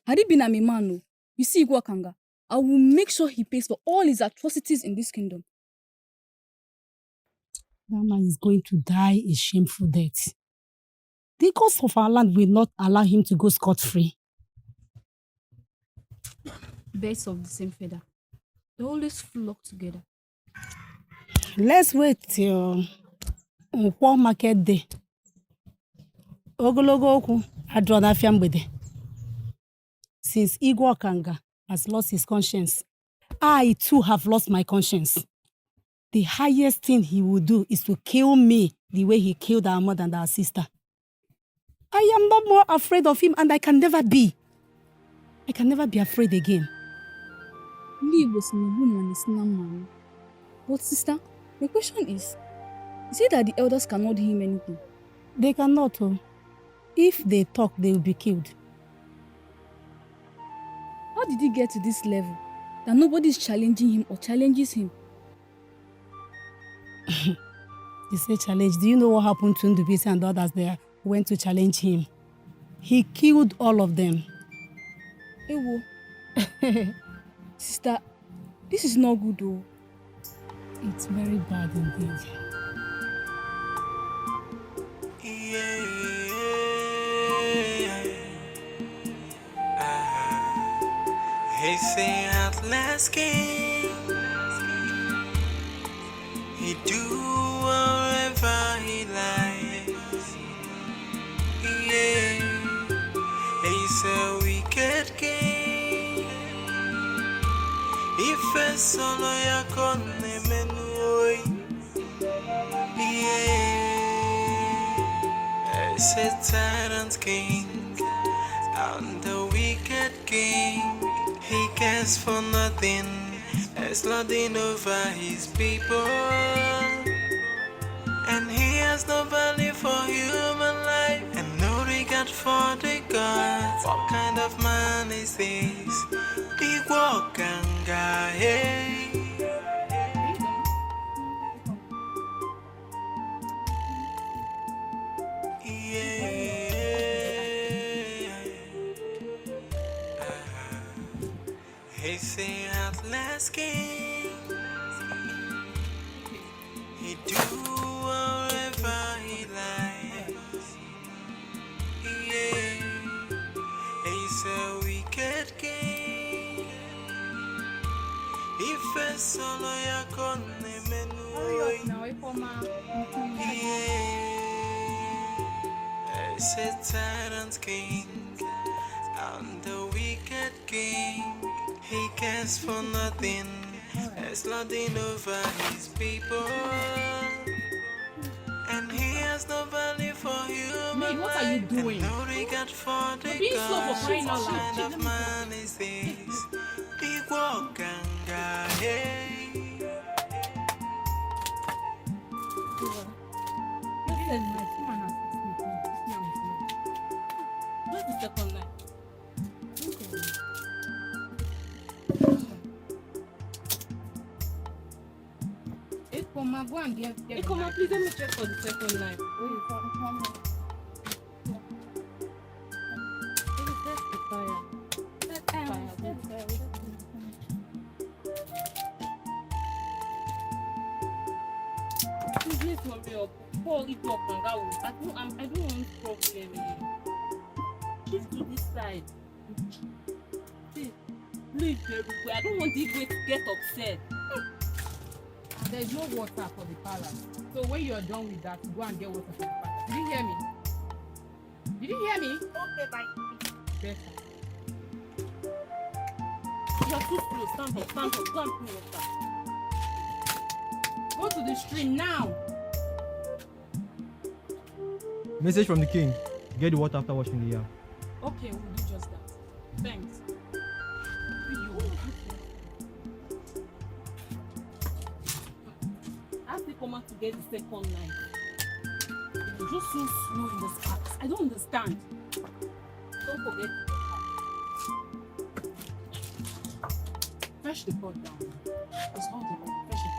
Speaker 3: Had he been a man, you see Igwe Okanga, I will make sure he pays for all his atrocities in this kingdom.
Speaker 15: That man is going to die a shameful death. The cost of our land will not allow him to go scot-free.
Speaker 3: Birds of the same feather. They always flock together.
Speaker 15: Let's wait till Nkwo market day. Ogologo okwu adro n'afia mgbede. Since Igwe Okanga has lost his conscience, I too have lost my conscience. The highest thing he will do is to kill me the way he killed our mother and our sister. I am not more afraid of him, and I can never be. I can never be afraid again.
Speaker 3: But sister, the question is it that the elders cannot do him anything?
Speaker 15: They cannot. If they talk, they will be killed.
Speaker 3: How did he get to this level that nobody is challenging him or challenges him?
Speaker 15: You say challenge. Do you know what happened to Ndubisi and others there who went to challenge him? He killed all of them.
Speaker 3: Ewo. Sister, this is not good though.
Speaker 15: It's very bad indeed.
Speaker 8: He say at last king, he do whatever he likes. Yeah, he's a wicked king. If a solo ya con menui, yeah, He's a tyrant king and the wicked king. He cares for nothing, there's nothing over his people. And he has no value for human life and no regard for the gods. What kind of man is this? Igwokanga, hey. He's the Atlas King. He do whatever he likes. Yeah, he's a wicked king. If a solo ya con menu. Yeah, he's a tyrant king and the wicked king. He cares for nothing, there's nothing over his people. And he has no value for human
Speaker 19: what are you doing?
Speaker 8: no regard for the gods. What kind of man is this? Igwokanga, hey.
Speaker 19: What's the second line? Go and get
Speaker 16: Ekoma, please let me check for the second line. Please hurry up. Paul, it up and that will. I don't want problem here. Shift to this side. See, leave everywhere. I don't want this way to get upset.
Speaker 19: There's no water for the palace. So when you're done with that, go and get water for the palace. Did you hear me? Did you hear me?
Speaker 15: Okay, bye.
Speaker 19: Better.
Speaker 16: You're too slow. Stand up. Go and put water.
Speaker 19: Go to the stream now.
Speaker 4: Message from the king. Get the water after washing the yam.
Speaker 16: Okay, we'll do just that. Thanks. Ask the command to get the second line. You're just so slow in the sparks. I don't understand. Don't forget. Fetch the pot down. It's all the way. Fetch it.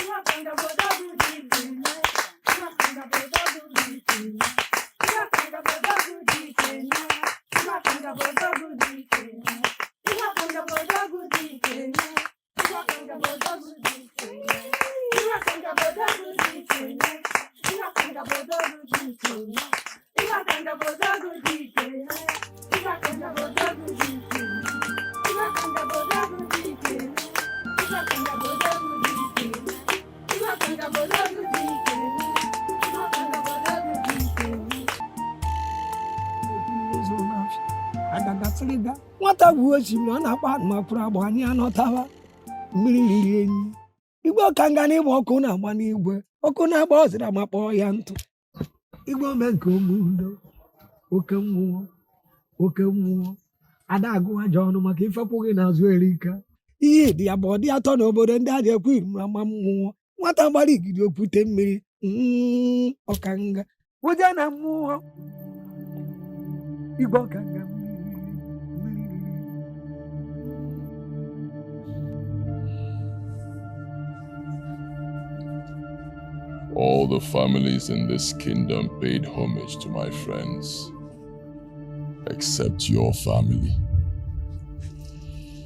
Speaker 5: Iwa kanga boda
Speaker 18: nwata gbuo osimiri ọ na-akpa anụmakwụrụ agba anyị anọtaba mmiri riri enyi igwe ọkanga na ịgba ọkụ na-agba n'igwe ọkụ na-agba ọzịra ma kpọọ ya ntụ igwe ome nke ụmụudo oke mmụọ ada agụ ajọ ọnụ maka ifepụghị n'azụ erika ihe dị ya bụ ọ dị atọ n'obodo ndị a ji ekwu iru ama mmụọ nwata gbara igidi okwute mmiri ọkanga ụja na mmụọ igwe ọkanga
Speaker 2: All the families in this kingdom paid homage to my friends, except your family.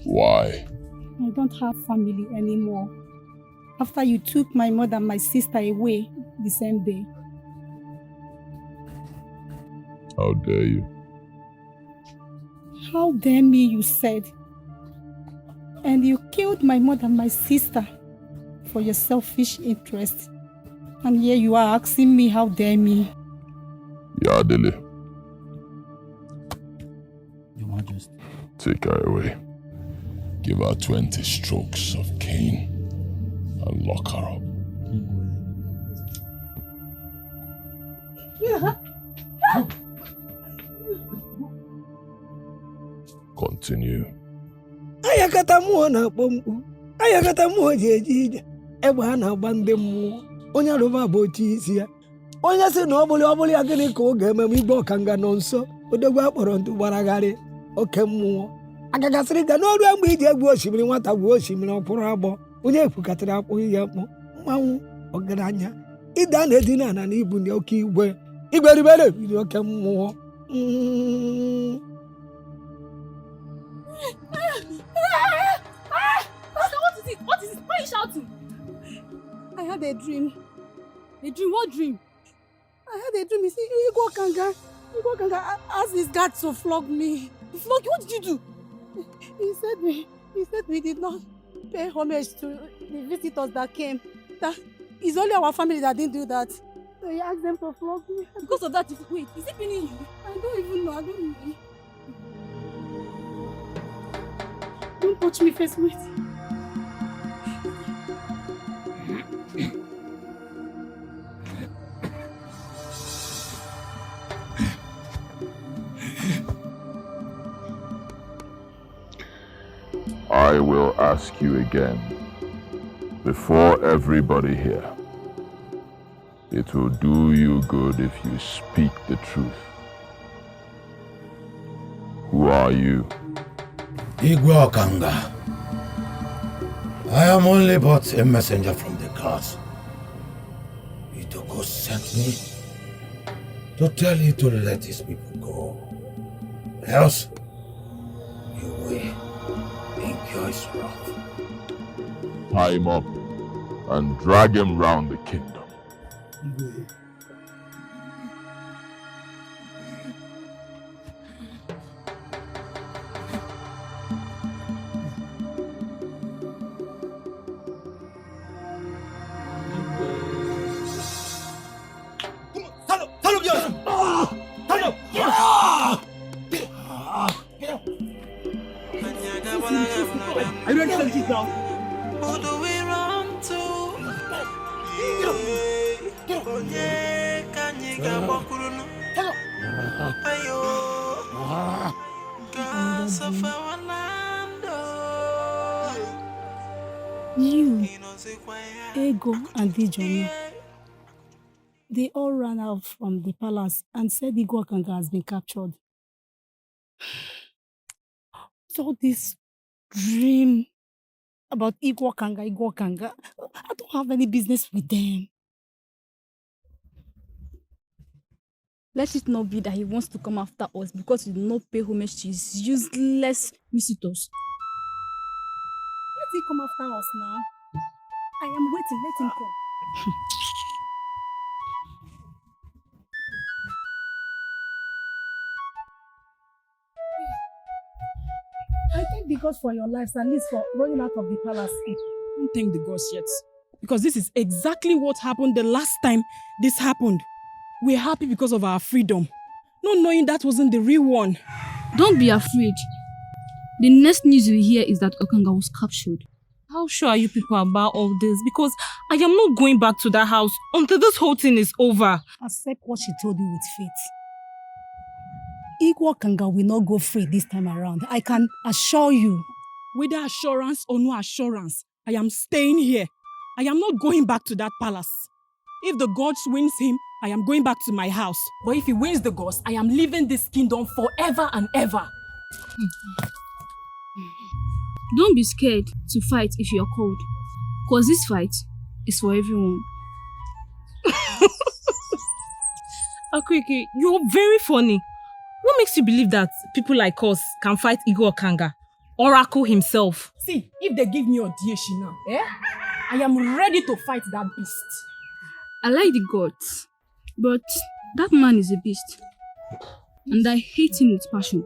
Speaker 2: Why?
Speaker 12: I don't have family anymore. After you took my mother and my sister away the same day.
Speaker 2: How dare you?
Speaker 12: How dare me, you said. And you killed my mother and my sister for your selfish interest. And here you are asking me, how dare me?
Speaker 2: Yadele.
Speaker 1: Your Majesty.
Speaker 2: Take her away. Give her 20 strokes of cane and lock her up. Continue.
Speaker 18: Ayakata mmụọ na-akpọ mkpu. Ayakata mmụọ ji eje ije. Egbe ha na-agba ndị mmụọ. Onye arụba bụ otu isi ya. Onye sị na ọbụlị ya gịnị ka ọ ga-eme ma igbe ọkanga nọ nso. Odogwu akpọrọ ntụ gbaragharị. Oke mmụọ. Agagasịrị ga n'ọrụ mgbe iji egwu osimiri nwata gbuo osimiri ọkwụrụ agbọ. Onye ekwukatara akpụghị ya mkpụ. Mmanwụ ọgaranya. Ịda na-edina ana n'ibu ndị oke igwe. Igwe ribere ebido oke mmụọ.
Speaker 3: What is it? What is it? Why are you shouting?
Speaker 12: I had a dream.
Speaker 3: A dream? What dream?
Speaker 12: I had a dream. You see, Igwe Kanga asked his guard to flog me.
Speaker 3: To flog you? What did you do?
Speaker 12: He said we did not pay homage to the visitors that came. That it's only our family that didn't do that. So he asked them to flog me.
Speaker 3: Because of that, wait, is it meaning you?
Speaker 12: I don't even know. Don't touch me first, wait.
Speaker 2: I will ask you again, before everybody here. It will do you good if you speak the truth. Who are you?
Speaker 20: Igwe Okanga. I am only but a messenger from the gods. Itoko sent me to tell you to let these people go. Else, you will incur his wrath.
Speaker 2: Tie him up and drag him round the kingdom.
Speaker 4: Are you ready to sit down?
Speaker 8: Who do we run to? Ayo, gods of our land.
Speaker 12: You, Ego, and Dijono, they all ran out from the palace and said Igwe Okanga has been captured. So this dream about Igwe Okanga, I don't have any business with them.
Speaker 3: Let it not be that he wants to come after us because we do not pay homage to his useless visitors.
Speaker 12: Let him come after us now. I am waiting, let him come. I thank the gods for your lives, at least for running out of the palace.
Speaker 11: Don't thank the gods yet. Because this is exactly what happened the last time this happened. We're happy because of our freedom. Not knowing that wasn't the real one.
Speaker 3: Don't be afraid. The next news you hear is that Okanga was captured.
Speaker 11: How sure are you people about all this? Because I am not going back to that house until this whole thing is over.
Speaker 12: Accept what she told you with faith. Okanga will not go free this time around. I can assure you.
Speaker 15: Whether assurance or no assurance, I am staying here. I am not going back to that palace. If the gods wins him, I am going back to my house. But if he wins the gods, I am leaving this kingdom forever and ever.
Speaker 3: Don't be scared to fight if you're called. Because this fight is for everyone.
Speaker 11: Akweke, you're very funny. What makes you believe that people like us can fight Igwe Okanga? Oracle himself.
Speaker 15: See, if they give me Odieshi now, I am ready to fight that beast.
Speaker 3: I like the gods, but that man is a beast. And I hate him with passion.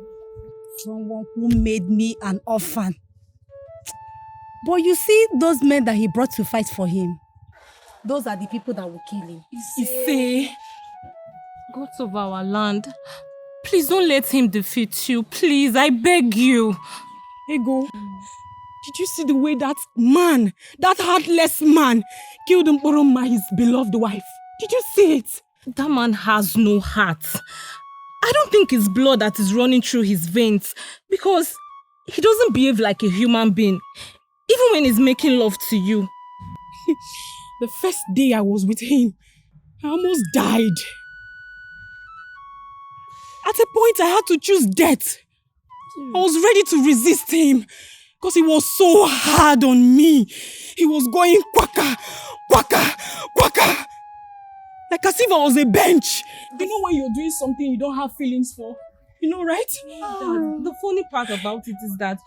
Speaker 12: Someone who made me an orphan. But you see those men that he brought to fight for him, those are the people that will kill him.
Speaker 11: Ise, gods of our land, please don't let him defeat you. Please, I beg you.
Speaker 15: Ego, did you see the way that man, that heartless man, killed Mporoma, his beloved wife? Did you see it?
Speaker 11: That man has no heart. I don't think it's blood that is running through his veins because he doesn't behave like a human being, even when he's making love to you.
Speaker 15: The first day I was with him, I almost died. At a point, I had to choose death. I was ready to resist him because he was so hard on me. He was going quacka, quacka, quacka. Like as if I was a bench. You know when you're doing something you don't have feelings for? You know, right?
Speaker 11: The funny part about it is that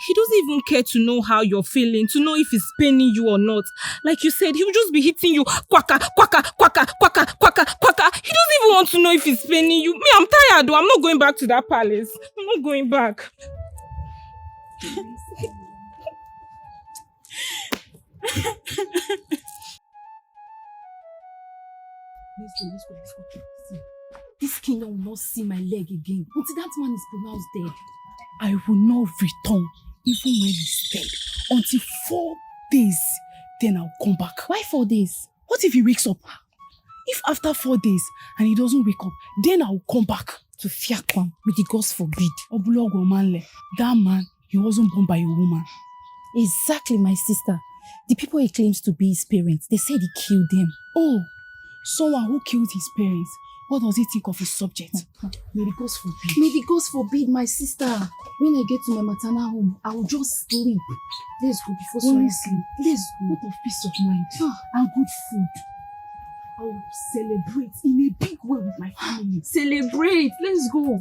Speaker 11: he doesn't even care to know how you're feeling, to know if it's paining you or not. Like you said, he'll just be hitting you, quacka, quacka, quacka, quacka, quacka, quacka. He doesn't even want to know if it's paining you. Me, I'm tired though. I'm not going back to that palace. I'm not going back.
Speaker 15: This kingdom will not see my leg again until that man is pronounced dead. I will not return even when he's dead until 4 days. Then I'll come back.
Speaker 12: Why 4 days?
Speaker 15: What if he wakes up? If after 4 days and he doesn't wake up, then I'll come back.
Speaker 12: To Fiakwam, may the gods forbid.
Speaker 15: Obulogo Manle, that man, he wasn't born by a woman.
Speaker 12: Exactly, my sister. The people he claims to be his parents, they said he killed them.
Speaker 15: Oh, someone who killed his parents. What does he think of his subject? May the gods forbid.
Speaker 12: May the gods forbid, my sister. When I get to my maternal home, I will just sleep. Let's go before sorry sleep. Let's go.
Speaker 15: What of peace of mind and good food. I will celebrate in a big way with my family.
Speaker 12: Celebrate! Let's go.
Speaker 15: I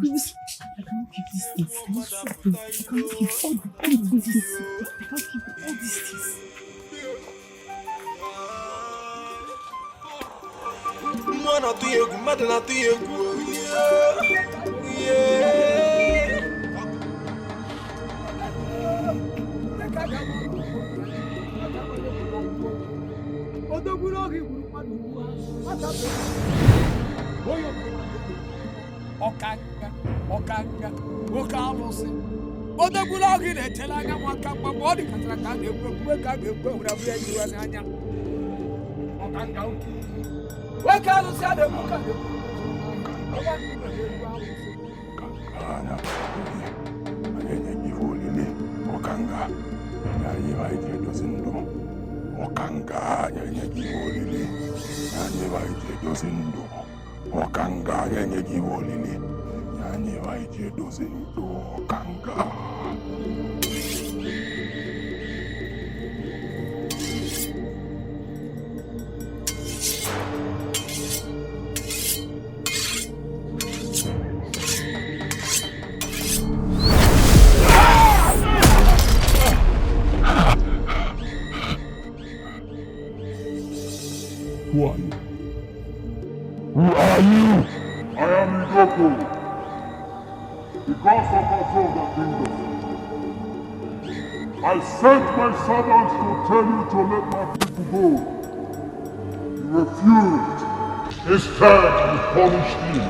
Speaker 15: cannot keep these things. I cannot keep all these things. I can't keep all these things.
Speaker 8: Mwana tu yegu, madana tu yegu.
Speaker 18: Okanga, okanga, okalusi. Odogula gire telanga mwakamba bodi katraka ngekwe kangekwe urabye yuanya. Okanga uti. Wakalusi ade mukande.
Speaker 2: Kana. Ayenye givolile okanga. Yayi baije dozindo. Okanga yenye givolile. Yayi baije dozindo. Okanga yenye givolile. Yayi baije dozindo. Okanga. Who are you? Who are you?
Speaker 5: I am Igoko, the gods of the kingdom. I sent my servants to tell you to let my people go. You refused. It's time to punish him.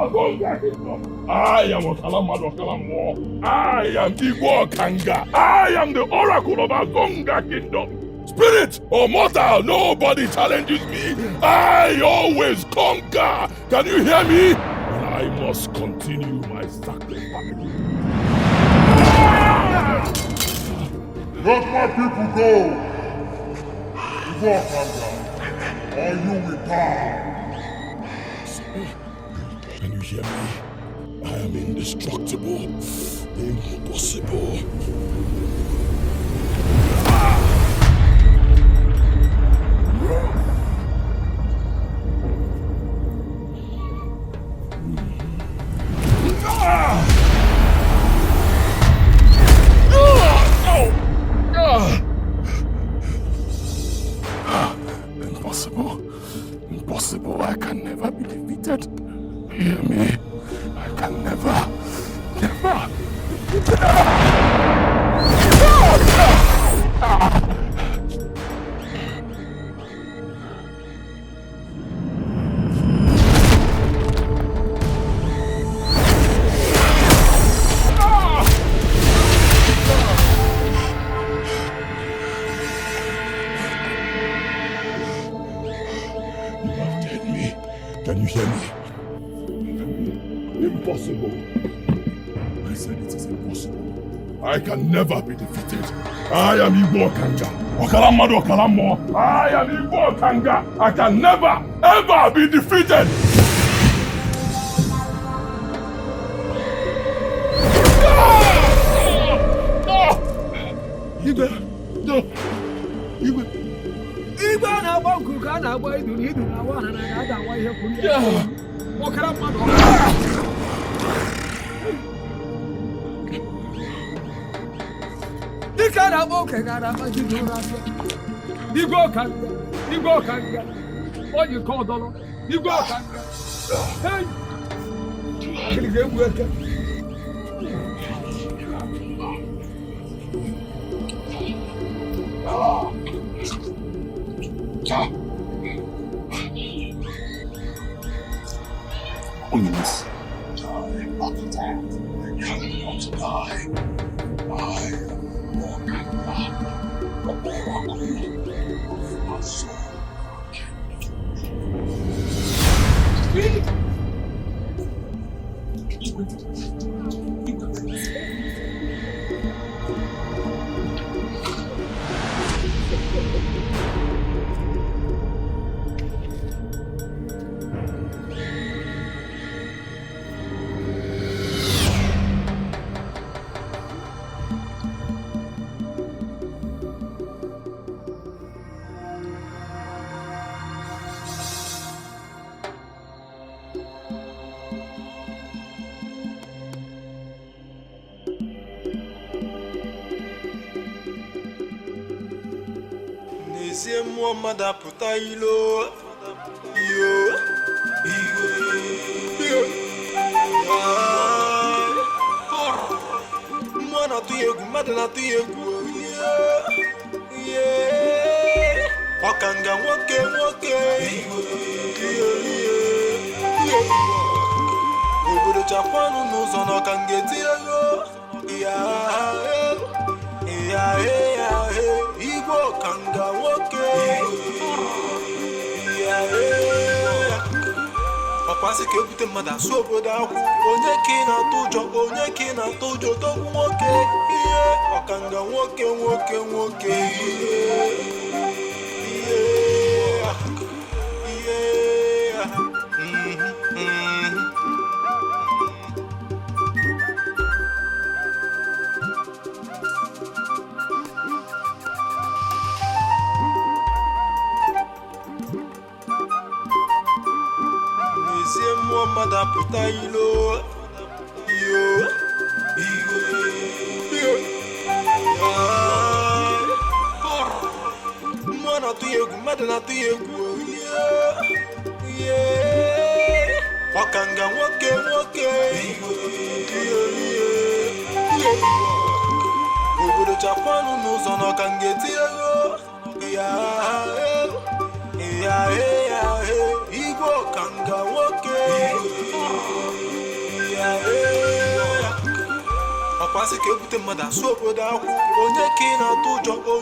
Speaker 2: Azonga Kingdom. I am Okalamado Kalamwo. I am Igbo Kanga. I am the Oracle of Azonga Kingdom. Spirit or mortal, nobody challenges me. I always conquer. Can you hear me? And I must continue my sacrifice.
Speaker 5: Let my people go! Igbo Kanga, or you will die!
Speaker 2: Can you hear me? I am indestructible, impossible. Impossible. Impossible. I can never be defeated. Hear me. I can never. Can you hear me? Impossible. I said it is impossible. I can never be defeated. I am Igbo Kanga. Okalamado Okalamo. I am Igbo Kanga. I can never, ever be defeated.
Speaker 18: Igwe na-agba nku ka a na-agba idu na awa na ga-ada awa ihe kwuru ya. Nwokara mmadụ dike a na-agba oke ga na-agba ji n'ụra afọ. Igwe ọkanga, onye nke ọdọrọ, igwe ọkanga. Gịnị ga-egbu eke?
Speaker 2: Holiness. I'm not dead. I cannot die. I am more the oracle of my soul.
Speaker 8: N'ezie mmụọ mmadụ apụta ilo yo mmụọ na-atụ ya egwu mmadụ na-atụ ya egwu ọkanga nwoke obodo chakwanụ n'ụzọ na ọkanga eti ego Igwe ọkanga nwoke ọkwasị ka ebute mmadụ asụ obodo akwụ onye ka ị na-atụ ụjọ togbu nwoke ihe ọkanga nwoke mmadụ apụta ilo mmụọ na-atụ ya egwu mmadụ na-atụ ya egwu ọkanga nwoke obodo chakwanụ n'ụzọ na ọkanga eti ego Igwe ọkanga nwoke ọkwasị ka ebute mmadụ asụ obodo akwụ onye ka ị na-atụ ụjọ